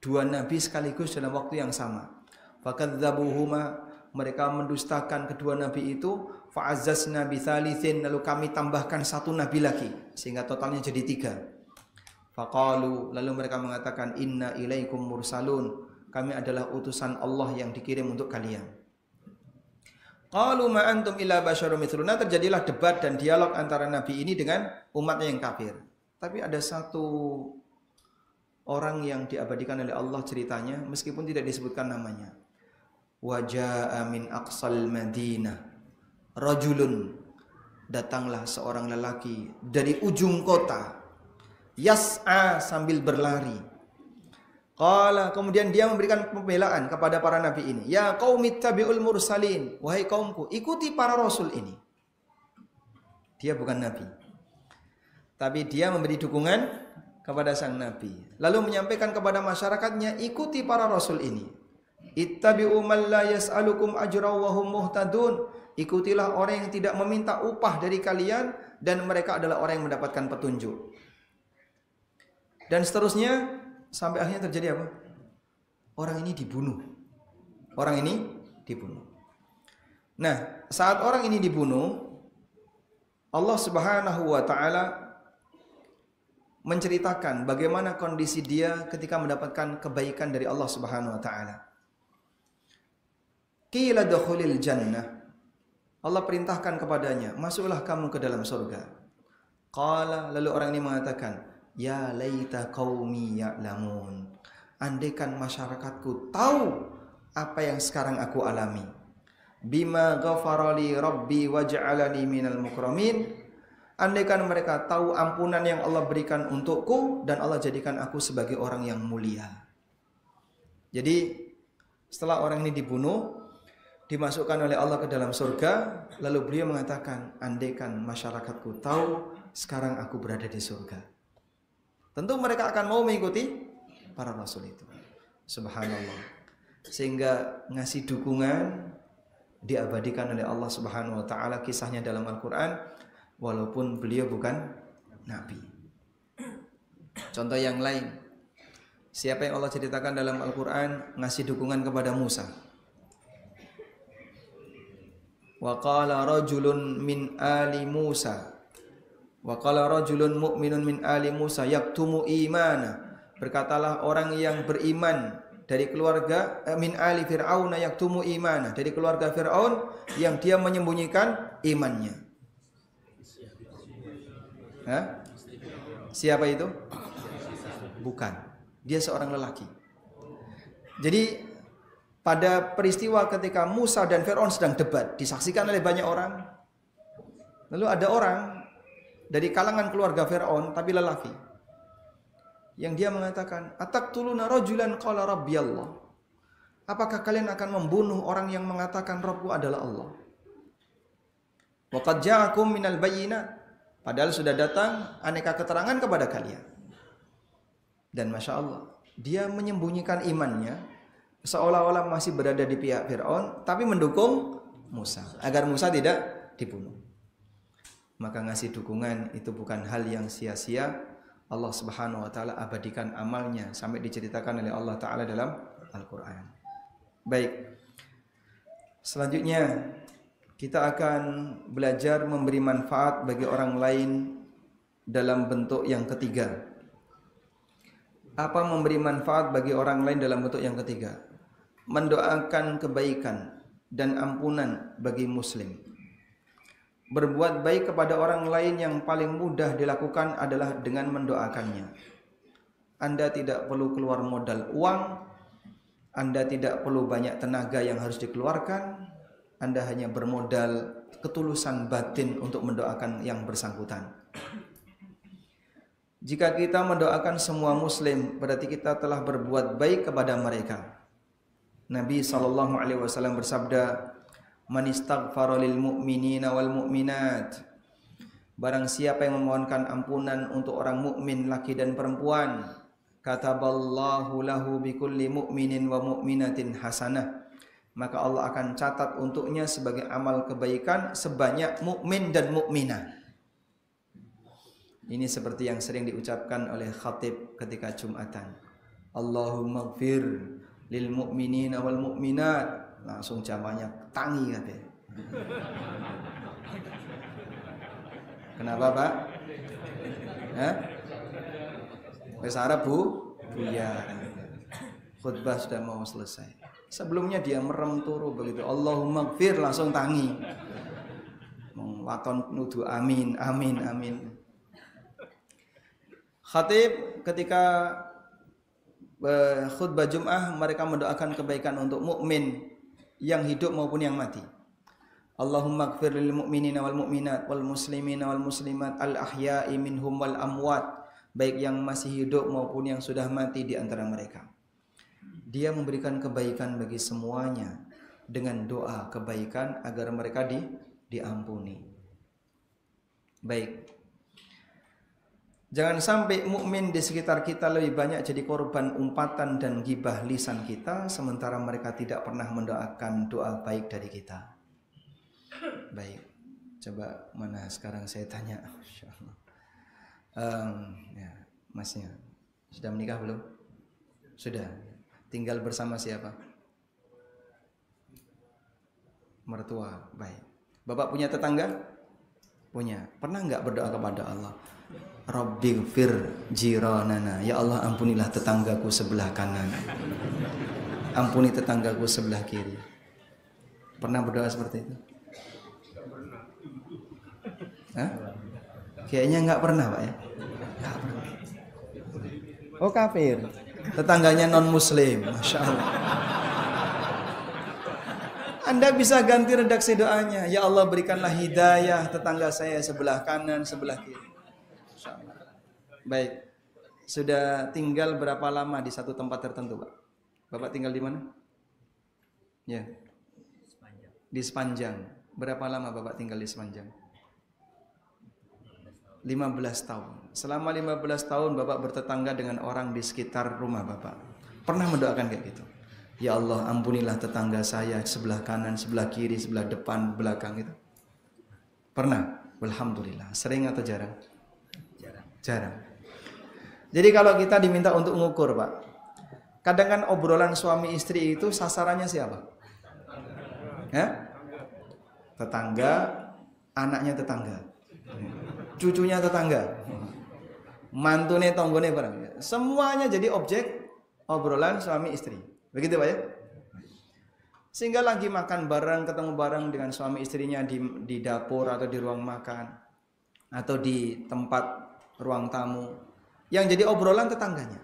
2 nabi sekaligus dalam waktu yang sama. Fakadzabuhuma, mereka mendustakan kedua nabi itu. Fa'azzazna bitsalitsin, lalu kami tambahkan 1 nabi lagi sehingga totalnya jadi 3. Faqalu, lalu mereka mengatakan, inna ilaikum mursalun, kami adalah utusan Allah yang dikirim untuk kalian. Qalu ma antum illa basyarum mithluna, terjadilah debat dan dialog antara nabi ini dengan umatnya yang kafir. Tapi ada satu orang yang diabadikan oleh Allah ceritanya meskipun tidak disebutkan namanya. Waja'a min aqsal Madinah rajulun, datanglah seorang lelaki dari ujung kota, yas'a, sambil berlari. Qala, kemudian dia memberikan pembelaan kepada para nabi ini. Ya qaumi ittabi'ul mursalin, wahai kaumku, ikuti para rasul ini. Dia bukan nabi, tapi dia memberi dukungan kepada sang nabi, lalu menyampaikan kepada masyarakatnya, ikuti para rasul ini. Ittabi'u man la yas'alukum ajra wa hum muhtadun, ikutilah orang yang tidak meminta upah dari kalian dan mereka adalah orang yang mendapatkan petunjuk. Dan seterusnya sampai akhirnya terjadi apa? Orang ini dibunuh. Orang ini dibunuh. Nah, saat orang ini dibunuh, Allah Subhanahu wa taala menceritakan bagaimana kondisi dia ketika mendapatkan kebaikan dari Allah Subhanahu wa taala. Qila dukhulil jannah, Allah perintahkan kepadanya, masuklah kamu ke dalam surga. Qala, lalu orang ini mengatakan, ya laita qaumi ya'lamun, andaikan masyarakatku tahu apa yang sekarang aku alami. Bima ghafarali rabbi waj'alani minal mukramin, andaikan mereka tahu ampunan yang Allah berikan untukku dan Allah jadikan aku sebagai orang yang mulia. Jadi setelah orang ini dibunuh, dimasukkan oleh Allah ke dalam surga, lalu beliau mengatakan, andaikan masyarakatku tahu sekarang aku berada di surga. Tentu mereka akan mau mengikuti para rasul itu. Subhanallah. Sehingga ngasih dukungan diabadikan oleh Allah Subhanahu wa taala, kisahnya dalam Al-Qur'an walaupun beliau bukan nabi. Contoh yang lain, siapa yang Allah ceritakan dalam Al-Qur'an ngasih dukungan kepada Musa? Wa qala rajulun min ali Musa, wa qala rajulun mu'minun min ali Musa yaktumu imana, berkatalah orang yang beriman dari keluarga min ali Fir'aun yaktumu imana, dari keluarga Fir'aun yang dia menyembunyikan imannya. Hah? Siapa itu? Bukan, dia seorang lelaki. Jadi pada peristiwa ketika Musa dan Fir'aun sedang debat, disaksikan oleh banyak orang. Lalu ada orang dari kalangan keluarga Fir'aun, tapi lelaki, yang dia mengatakan, ataqtuluna rajulan qala rabbi Allah, apakah kalian akan membunuh orang yang mengatakan Rabbku adalah Allah? Wa qad ja'akum minal bayyinat, padahal sudah datang aneka keterangan kepada kalian. Dan Masya Allah, dia menyembunyikan imannya, seolah-olah masih berada di pihak Fir'aun, tapi mendukung Musa agar Musa tidak dibunuh. Maka ngasih dukungan itu bukan hal yang sia-sia. Allah Subhanahu wa taala abadikan amalnya sampai diceritakan oleh Allah taala dalam Al-Qur'an. Baik. Selanjutnya kita akan belajar memberi manfaat bagi orang lain dalam bentuk yang ketiga. Apa memberi manfaat bagi orang lain dalam bentuk yang ketiga? Mendoakan kebaikan dan ampunan bagi muslim. Berbuat baik kepada orang lain yang paling mudah dilakukan adalah dengan mendoakannya. Anda tidak perlu keluar modal uang, Anda tidak perlu banyak tenaga yang harus dikeluarkan, Anda hanya bermodal ketulusan batin untuk mendoakan yang bersangkutan. Jika kita mendoakan semua muslim, berarti kita telah berbuat baik kepada mereka. Nabi SAW bersabda, "Man istaghfara lil mu'minina wal mu'minat." Barang siapa yang memohonkan ampunan untuk orang mukmin laki dan perempuan, kataballahu lahu bikulli mu'minin wa mu'minatin hasanah. Maka Allah akan catat untuknya sebagai amal kebaikan sebanyak mukmin dan mukminah. Ini seperti yang sering diucapkan oleh khatib ketika Jumatan. Allahumma gfir lil mu'minina wal mu'minat. Langsung jamannya tangi katanya. Kenapa Pak? Bahasa Arab buyar. Khutbah sudah mau selesai. Sebelumnya dia merem turu begitu. Allahumma gfir langsung tangi. Waton nudu amin, amin, amin. Khatib ketika khutbah Jum'ah mereka mendoakan kebaikan untuk mukmin yang hidup maupun yang mati. Allahumma gfir lil mu'minina wal mu'minat wal muslimina wal muslimat al ahya'i minhum wal amwat, baik yang masih hidup maupun yang sudah mati di antara mereka. Dia memberikan kebaikan bagi semuanya dengan doa kebaikan agar mereka diampuni. Baik. Jangan sampai mukmin di sekitar kita lebih banyak jadi korban umpatan dan gibah lisan kita, sementara mereka tidak pernah mendoakan doa baik dari kita. Baik, coba mana sekarang saya tanya. Ya, masnya sudah menikah belum? Sudah. Tinggal bersama siapa? Mertua. Baik. Bapak punya tetangga? Punya. Pernah nggak berdoa kepada Allah? Rabbighfir jiranana, ya Allah ampunilah tetanggaku sebelah kanan, ampuni tetanggaku sebelah kiri. Pernah berdoa seperti itu? Hah? Kayaknya nggak pernah Pak ya? Nggak pernah. Oh kafir, tetangganya non muslim, masya Allah. Anda bisa ganti redaksi doanya, ya Allah berikanlah hidayah tetangga saya sebelah kanan, sebelah kiri. Baik, sudah tinggal berapa lama di satu tempat tertentu, Pak? Bapak tinggal di mana? Ya, di Sepanjang. Berapa lama Bapak tinggal di Sepanjang? 15 tahun. Selama 15 tahun Bapak bertetangga dengan orang di sekitar rumah Bapak. Pernah mendoakan kayak gitu? Ya Allah, ampunilah tetangga saya sebelah kanan, sebelah kiri, sebelah depan, belakang itu. Pernah? Alhamdulillah. Sering atau jarang? Jarang. Jadi kalau kita diminta untuk ngukur Pak, kadang kan obrolan suami istri itu sasarannya siapa? Ya? Tetangga, anaknya tetangga, cucunya tetangga, mantune tonggone barang. Semuanya jadi objek obrolan suami istri. Begitu Pak ya? Sehingga lagi makan bareng, ketemu bareng dengan suami istrinya di dapur atau di ruang makan atau di tempat ruang tamu. Yang jadi obrolan tetangganya.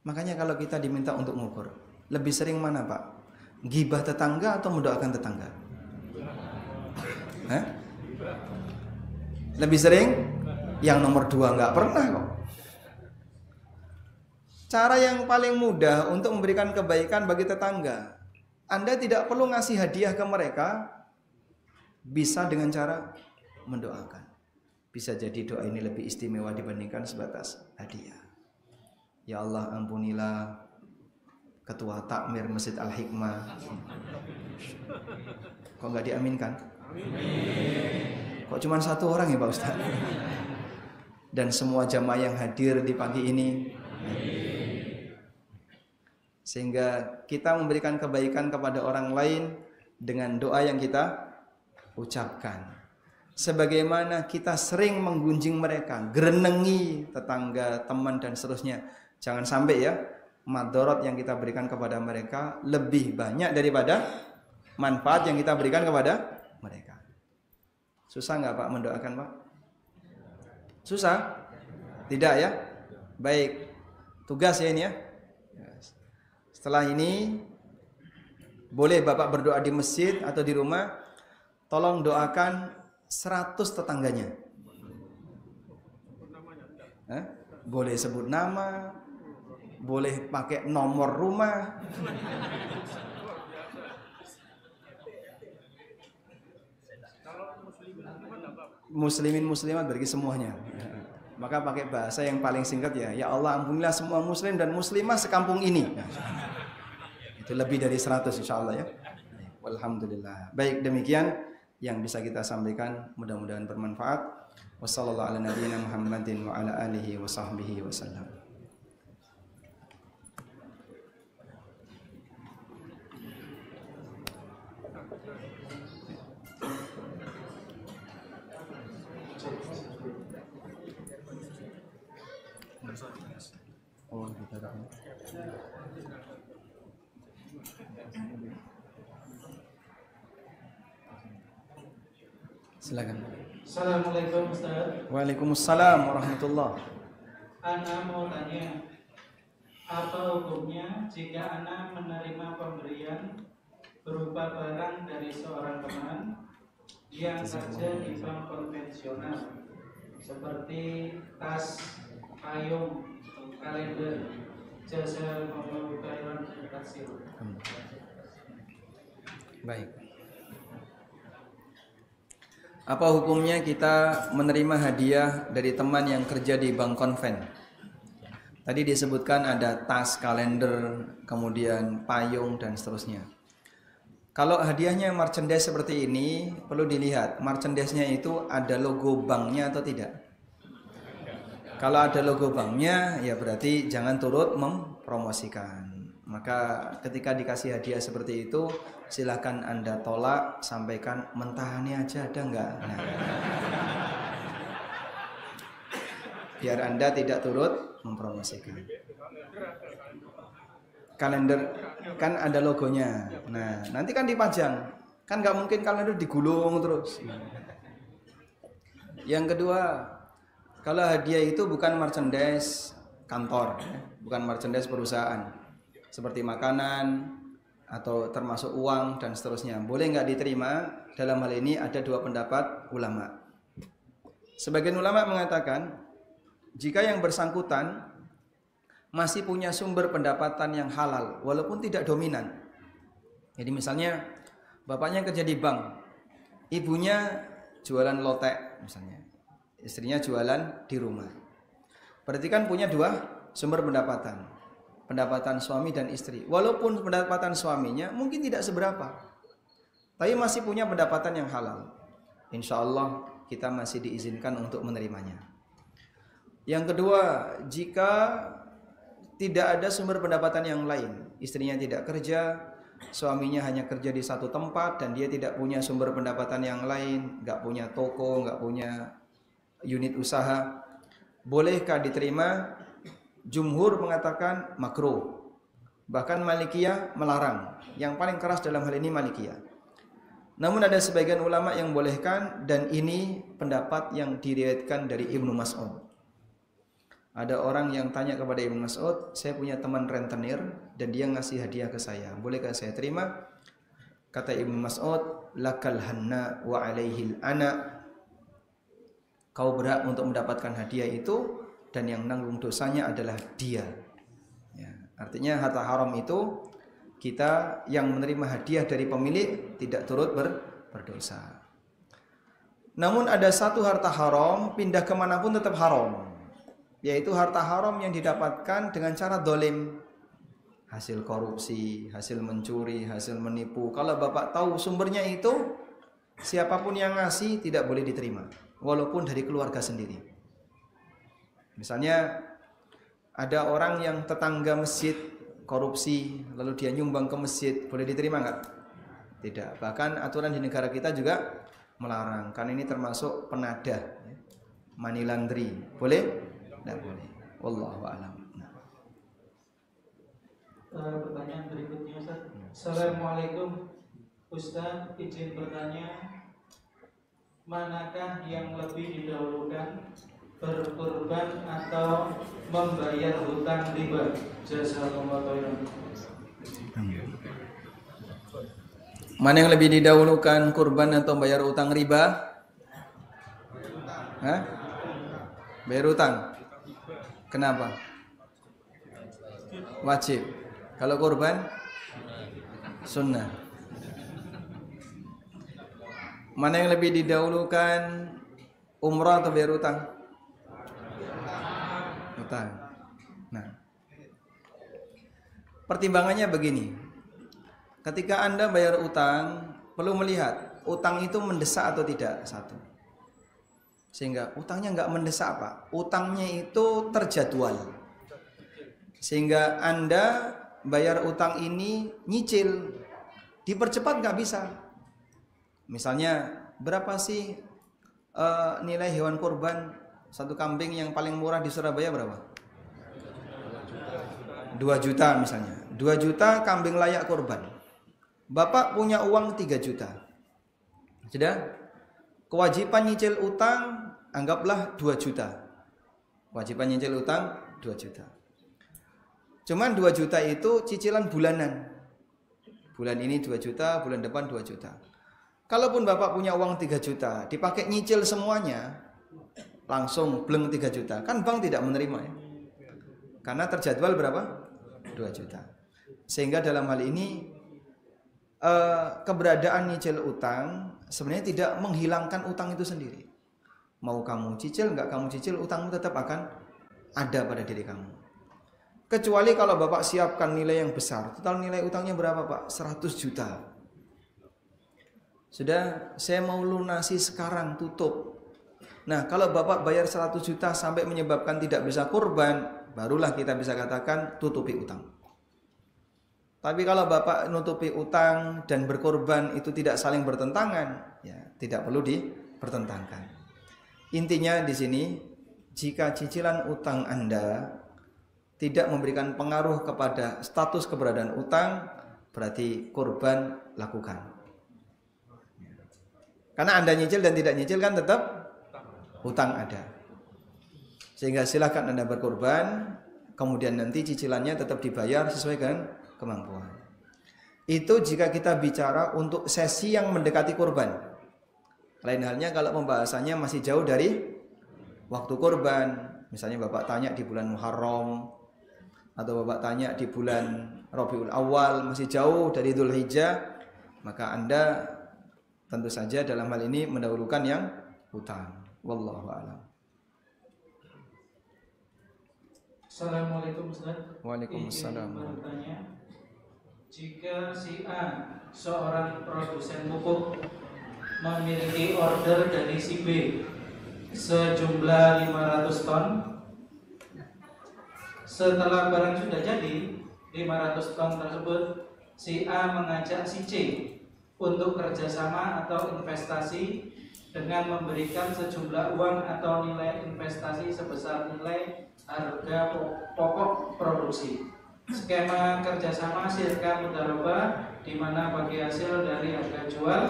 Makanya kalau kita diminta untuk ngukur, lebih sering mana Pak? Gibah tetangga atau mendoakan tetangga? Hah? Lebih sering? Yang nomor 2 nggak pernah kok. Cara yang paling mudah untuk memberikan kebaikan bagi tetangga, Anda tidak perlu ngasih hadiah ke mereka, bisa dengan cara mendoakan. Bisa jadi doa ini lebih istimewa dibandingkan sebatas hadiah. Ya Allah ampunilah ketua takmir Masjid Al-Hikmah. Kok nggak diaminkan? Kok cuma 1 orang ya Pak Ustaz? Dan semua jamaah yang hadir di pagi ini. Sehingga kita memberikan kebaikan kepada orang lain dengan doa yang kita ucapkan. Sebagaimana kita sering menggunjing mereka, gerenengi tetangga, teman dan seterusnya Jangan sampai ya madorot yang kita berikan kepada mereka lebih banyak daripada manfaat yang kita berikan kepada mereka. Susah nggak Pak mendoakan Pak? Susah? Tidak ya? Baik, tugas ya ini ya. Setelah ini boleh Bapak berdoa di masjid atau di rumah. Tolong doakan 100 tetangganya. Boleh sebut nama, boleh pakai nomor rumah. Muslimin muslimat bagi semuanya. Maka pakai bahasa yang paling singkat ya. Ya Allah ampunilah semua muslim dan muslimah sekampung ini. Itu lebih dari 100 insya Allah ya. Alhamdulillah. Baik, demikian yang bisa kita sampaikan, mudah-mudahan bermanfaat. Wassallallahu ala nabiyyina Muhammadin wa ala alihi wa sahbihi wasallam. Oh, kita silakan. Assalamualaikum Ustaz. Waalaikumsalam warahmatullah. Ana mau tanya, apa hukumnya jika Ana menerima pemberian berupa barang dari seorang teman yang kerja di bank konvensional seperti tas, payung, kalender, jasa pembayaran kasir. Baik. Apa hukumnya kita menerima hadiah dari teman yang kerja di bank konven? Tadi disebutkan ada tas, kalender, kemudian payung dan seterusnya. Kalau hadiahnya merchandise seperti ini, perlu dilihat merchandise-nya itu ada logo banknya atau tidak. Kalau ada logo banknya, ya berarti jangan turut mempromosikan. Maka ketika dikasih hadiah seperti itu, silakan Anda tolak, sampaikan mentahannya aja ada enggak. Nah, biar Anda tidak turut mempromosikan. Kalender kan ada logonya. Nah, nanti kan dipajang. Kan nggak mungkin kalender digulung terus. Yang kedua, kalau hadiah itu bukan merchandise kantor, bukan merchandise perusahaan, seperti makanan atau termasuk uang dan seterusnya, boleh nggak diterima? Dalam hal ini ada dua pendapat ulama. Sebagian ulama mengatakan jika yang bersangkutan masih punya sumber pendapatan yang halal walaupun tidak dominan. Jadi misalnya bapaknya kerja di bank, ibunya jualan lotek misalnya, istrinya jualan di rumah. Berarti kan punya dua sumber pendapatan, pendapatan suami dan istri. Walaupun pendapatan suaminya mungkin tidak seberapa, tapi masih punya pendapatan yang halal. Insya Allah kita masih diizinkan untuk menerimanya. Yang kedua, jika tidak ada sumber pendapatan yang lain, istrinya tidak kerja, suaminya hanya kerja di satu tempat dan dia tidak punya sumber pendapatan yang lain, nggak punya toko, nggak punya unit usaha, bolehkah diterima? Jumhur mengatakan makruh, bahkan Malikiyah melarang. Yang paling keras dalam hal ini Malikiyah. Namun ada sebagian ulama yang bolehkan, dan ini pendapat yang diriwayatkan dari Ibnu Mas'ud. Ada orang yang tanya kepada Ibnu Mas'ud, saya punya teman rentenir dan dia ngasih hadiah ke saya, bolehkah saya terima? Kata Ibnu Mas'ud, lakal hanna wa alaihil ana. Kau berhak untuk mendapatkan hadiah itu, dan yang nanggung dosanya adalah dia. Ya, artinya harta haram itu kita yang menerima hadiah dari pemilik tidak turut berdosa. Namun ada satu harta haram pindah kemanapun tetap haram, yaitu harta haram yang didapatkan dengan cara dolim, hasil korupsi, hasil mencuri, hasil menipu. Kalau bapak tahu sumbernya itu, siapapun yang ngasih tidak boleh diterima, walaupun dari keluarga sendiri. Misalnya ada orang yang tetangga masjid korupsi, lalu dia nyumbang ke masjid, boleh diterima nggak? Tidak. Bahkan aturan di negara kita juga melarang, karena ini termasuk penadah, money laundry. Boleh? Tidak boleh. Wallahu a'lam. Pertanyaan berikutnya, Ustaz. Assalamualaikum Ustaz, izin bertanya, manakah yang lebih didahulukan, berkurban atau membayar hutang riba? Jazakumullah khairan. Mana yang lebih didahulukan, kurban atau bayar utang riba? Hah? Bayar utang. Kenapa? Wajib. Kalau kurban sunnah. Mana yang lebih didahulukan, umrah atau bayar utang? Utang. Nah, pertimbangannya begini. Ketika Anda bayar utang, perlu melihat utang itu mendesak atau tidak. Satu. Sehingga utangnya nggak mendesak, Pak. Utangnya itu terjadwal. Sehingga Anda bayar utang ini nyicil, dipercepat nggak bisa. Misalnya berapa sih nilai hewan kurban satu kambing yang paling murah di Surabaya berapa? 2 juta misalnya. 2 juta kambing layak kurban. Bapak punya uang 3 juta. Sudah? Kewajiban nyicil utang anggaplah 2 juta. Kewajiban nyicil utang 2 juta. Cuman 2 juta itu cicilan bulanan. Bulan ini 2 juta, bulan depan 2 juta. Kalaupun Bapak punya uang 3 juta, dipakai nyicil semuanya, langsung bleng 3 juta. Kan bank tidak menerima ya. Karena terjadwal berapa? 2 juta. Sehingga dalam hal ini keberadaan nyicil utang sebenarnya tidak menghilangkan utang itu sendiri. Mau kamu cicil, enggak kamu cicil, utangmu tetap akan ada pada diri kamu. Kecuali kalau Bapak siapkan nilai yang besar. Total nilai utangnya berapa, Pak? 100 juta. Sudah, saya mau lunasi sekarang, tutup. Nah, kalau Bapak bayar 100 juta sampai menyebabkan tidak bisa kurban, barulah kita bisa katakan tutupi utang. Tapi kalau Bapak nutupi utang dan berkorban itu tidak saling bertentangan, ya tidak perlu dipertentangkan. Intinya di sini, jika cicilan utang Anda tidak memberikan pengaruh kepada status keberadaan utang, berarti kurban lakukan. Karena Anda nyicil dan tidak nyicil kan tetap utang ada. Sehingga silakan Anda berkorban, kemudian nanti cicilannya tetap dibayar sesuai dengan kemampuan. Itu jika kita bicara untuk sesi yang mendekati kurban. Lain halnya kalau pembahasannya masih jauh dari waktu kurban. Misalnya Bapak tanya di bulan Muharram, atau Bapak tanya di bulan Rabiul Awal, masih jauh dari Dzulhijjah, maka Anda tentu saja dalam hal ini mendahulukan yang utang. Wallahu a'lam. Assalamualaikum Ustaz. Waalaikumsalam. Izin bertanya, jika si A, seorang produsen pupuk, memiliki order dari si B sejumlah 500 ton, setelah barang sudah jadi 500 ton tersebut, si A mengajak si C untuk kerjasama atau investasi dengan memberikan sejumlah uang atau nilai investasi sebesar nilai harga pokok produksi. Skema kerjasama sirka mudharabah, di mana bagi hasil dari harga jual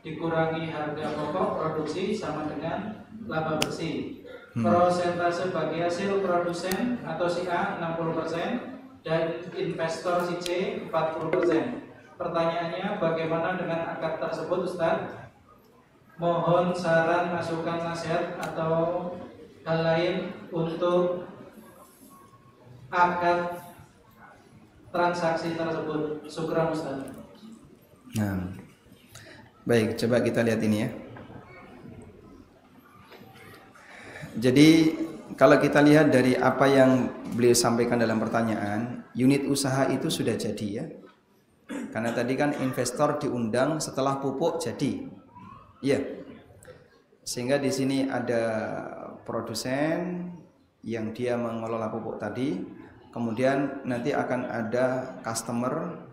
dikurangi harga pokok produksi sama dengan laba bersih. Persentase bagi hasil produsen atau si A 60% dan investor si C 40%. Pertanyaannya, bagaimana dengan akad tersebut, Ustaz? Mohon saran, masukan, nasihat atau hal lain untuk akad transaksi tersebut. Syukran, Ustaz. Nah, baik, coba kita lihat ini ya. Jadi kalau kita lihat dari apa yang beliau sampaikan dalam pertanyaan, unit usaha itu sudah jadi ya. Karena tadi kan investor diundang setelah pupuk jadi. Iya. Sehingga di sini ada produsen yang dia mengelola pupuk tadi, kemudian nanti akan ada customer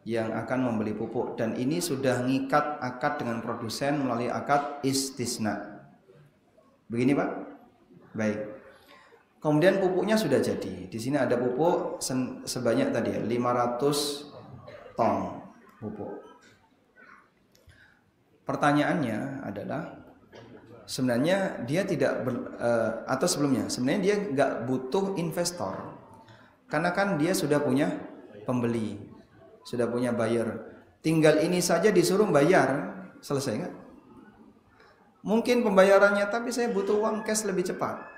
yang akan membeli pupuk, dan ini sudah ngikat akad dengan produsen melalui akad istisna. Begini Pak? Baik. Kemudian pupuknya sudah jadi. Di sini ada pupuk sebanyak tadi ya, 500 ton pupuk. Pertanyaannya adalah sebenarnya dia tidak atau sebelumnya sebenarnya dia nggak butuh investor karena kan dia sudah punya pembeli, sudah punya buyer. Tinggal ini saja disuruh bayar, selesai nggak? Mungkin pembayarannya, tapi saya butuh uang cash lebih cepat.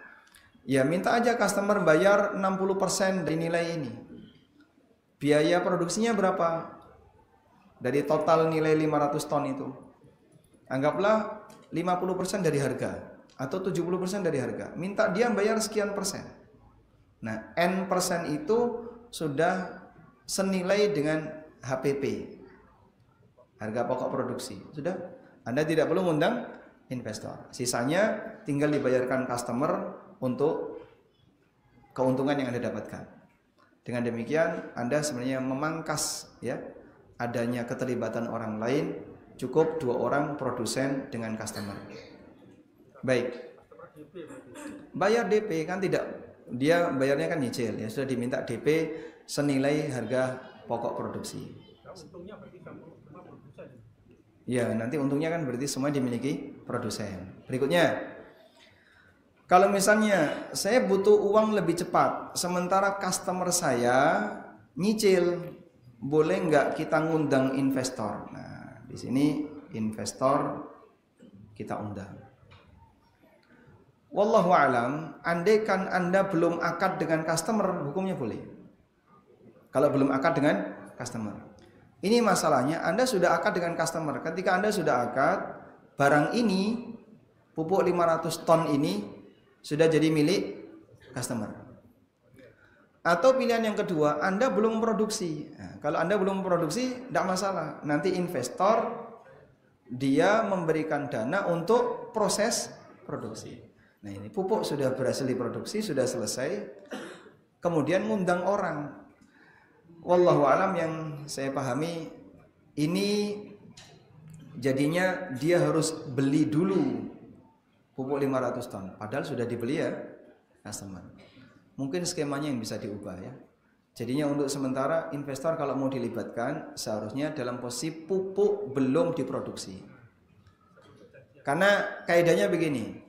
Ya minta aja customer bayar 60% dari nilai ini. Biaya produksinya berapa? Dari total nilai 500 ton itu. Anggaplah 50% dari harga atau 70% dari harga. Minta dia bayar sekian persen. Nah, N persen itu sudah senilai dengan HPP. Harga pokok produksi. Sudah? Anda tidak perlu ngundang investor. Sisanya tinggal dibayarkan customer untuk keuntungan yang Anda dapatkan. Dengan demikian Anda sebenarnya memangkas ya adanya keterlibatan orang lain, cukup 2 orang produsen dengan customer. Baik. Bayar DP kan tidak, dia bayarnya kan nyicil ya, sudah diminta DP senilai harga pokok produksi. Ya, nanti untungnya kan berarti semua dimiliki produsen. Berikutnya, kalau misalnya saya butuh uang lebih cepat, sementara customer saya nyicil, boleh nggak kita ngundang investor? Nah, di sini investor kita undang. Wallahu alam, andaikan Anda belum akad dengan customer, hukumnya boleh. Kalau belum akad dengan customer. Ini masalahnya, Anda sudah akad dengan customer. Ketika Anda sudah akad, barang ini, pupuk 500 ton ini, sudah jadi milik customer. Atau pilihan yang kedua, Anda belum produksi. Nah, kalau Anda belum produksi, tidak masalah. Nanti investor dia memberikan dana untuk proses produksi. Nah ini pupuk sudah berhasil diproduksi, sudah selesai. Kemudian ngundang orang. Wallahu alam, yang saya pahami ini jadinya dia harus beli dulu pupuk 500 ton, padahal sudah dibeli ya customer. Mungkin skemanya yang bisa diubah ya. Jadinya untuk sementara investor kalau mau dilibatkan seharusnya dalam posisi pupuk belum diproduksi. Karena kaidahnya begini,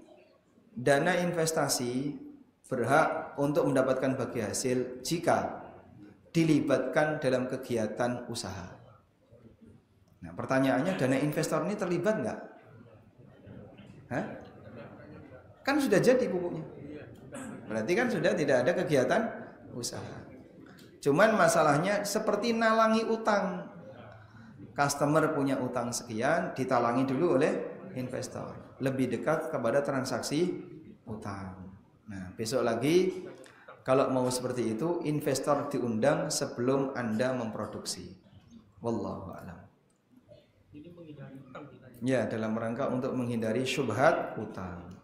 dana investasi berhak untuk mendapatkan bagi hasil jika dilibatkan dalam kegiatan usaha. Nah pertanyaannya, dana investor ini terlibat nggak? Hah? Kan sudah jadi pupuknya. Berarti kan sudah tidak ada kegiatan usaha. Cuman masalahnya seperti nalangi utang. Customer punya utang sekian, ditalangi dulu oleh investor. Lebih dekat kepada transaksi utang. Nah, besok lagi kalau mau seperti itu, investor diundang sebelum Anda memproduksi. Wallahu a'lam. Ya, dalam rangka untuk menghindari syubhat utang.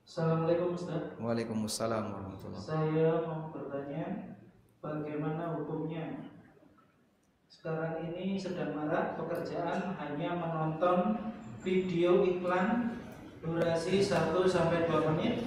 Assalamualaikum Ustaz. Waalaikumsalam warahmatullahi wabarakatuh. Saya mau bertanya, bagaimana hukumnya? Sekarang ini sedang marak pekerjaan hanya menonton video iklan durasi 1-2 menit,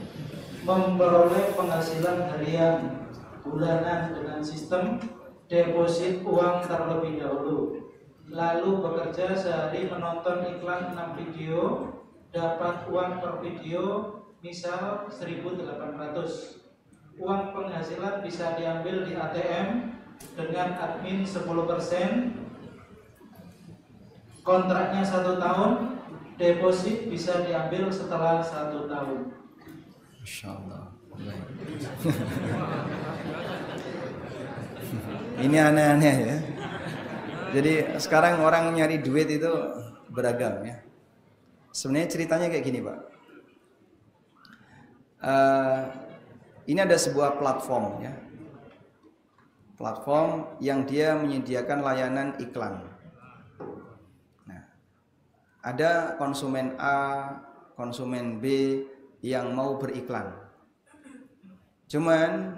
memperoleh penghasilan harian bulanan dengan sistem deposit uang terlebih dahulu. Lalu bekerja sehari menonton iklan 6 video, dapat uang per video misal 1.800. Uang penghasilan bisa diambil di ATM dengan admin 10%. Kontraknya 1 tahun, deposit bisa diambil setelah 1 tahun. Masya Allah. Ini aneh-aneh ya. Jadi sekarang orang nyari duit itu beragam ya. Sebenarnya ceritanya kayak gini Pak. Ini ada sebuah platform ya. Platform yang dia menyediakan layanan iklan. Nah, ada konsumen A, konsumen B yang mau beriklan. Cuman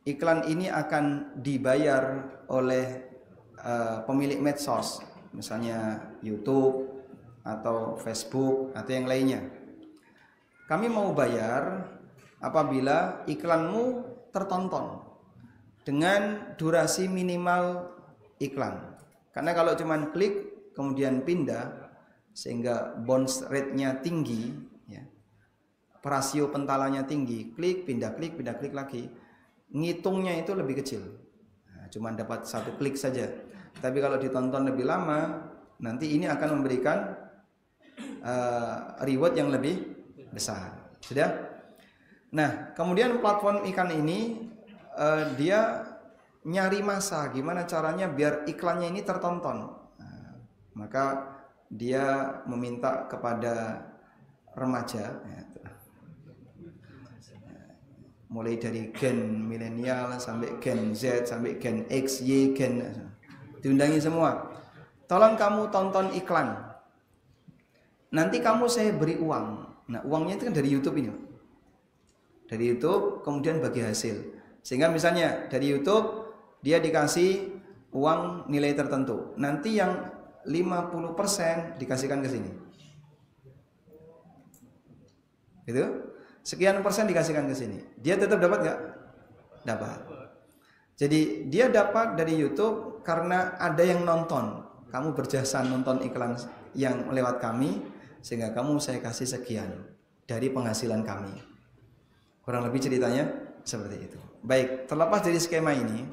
iklan ini akan dibayar oleh pemilik medsos, misalnya YouTube atau Facebook atau yang lainnya. kami mau bayar apabila iklanmu tertonton dengan durasi minimal iklan. Karena kalau cuman klik kemudian pindah sehingga bounce rate-nya tinggi, ya, rasio pentalanya tinggi, klik pindah klik lagi, ngitungnya itu lebih kecil. Nah, cuman dapat 1 klik saja. Tapi kalau ditonton lebih lama, nanti ini akan memberikan reward yang lebih besar. Sudah? Nah, kemudian platform ikan ini dia nyari masa, gimana caranya biar iklannya ini tertonton. Nah, maka dia meminta kepada remaja, ya, mulai dari gen milenial sampai gen Z sampai gen X, Y, gen, diundangi semua. Tolong kamu tonton iklan. Nanti kamu saya beri uang. Nah, uangnya itu kan dari YouTube ini. Dari YouTube kemudian bagi hasil. Sehingga misalnya dari YouTube dia dikasih uang nilai tertentu. Nanti yang 50% dikasihkan ke sini. Gitu? Sekian persen dikasihkan ke sini. Dia tetap dapat nggak? Dapat. Jadi dia dapat dari YouTube karena ada yang nonton. Kamu berjasa nonton iklan yang lewat kami, sehingga kamu saya kasih sekian dari penghasilan kami. Kurang lebih ceritanya seperti itu. Baik, terlepas dari skema ini,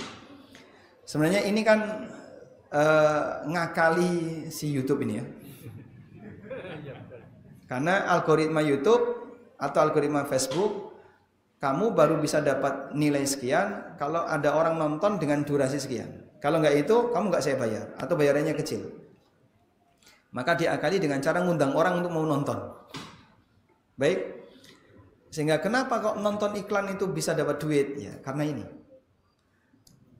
sebenarnya ini kan ngakali si YouTube ini ya. Karena algoritma YouTube atau algoritma Facebook, kamu baru bisa dapat nilai sekian kalau ada orang nonton dengan durasi sekian. Kalau nggak itu, kamu nggak saya bayar atau bayarannya kecil. Maka diakali dengan cara ngundang orang untuk mau nonton. Baik. Sehingga kenapa kok nonton iklan itu bisa dapat duit? Ya, karena ini.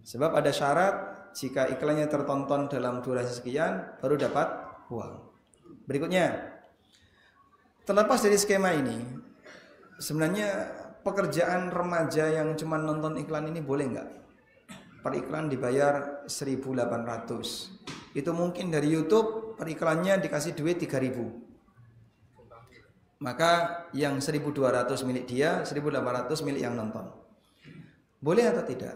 Sebab ada syarat, jika iklannya tertonton dalam durasi sekian, baru dapat uang. Berikutnya, terlepas dari skema ini, sebenarnya pekerjaan remaja yang cuma nonton iklan ini boleh nggak? Per iklan dibayar 1.800. Itu mungkin dari YouTube per iklannya dikasih duit 3.000. Maka yang 1.200 milik dia, 1.800 milik yang nonton. Boleh atau tidak?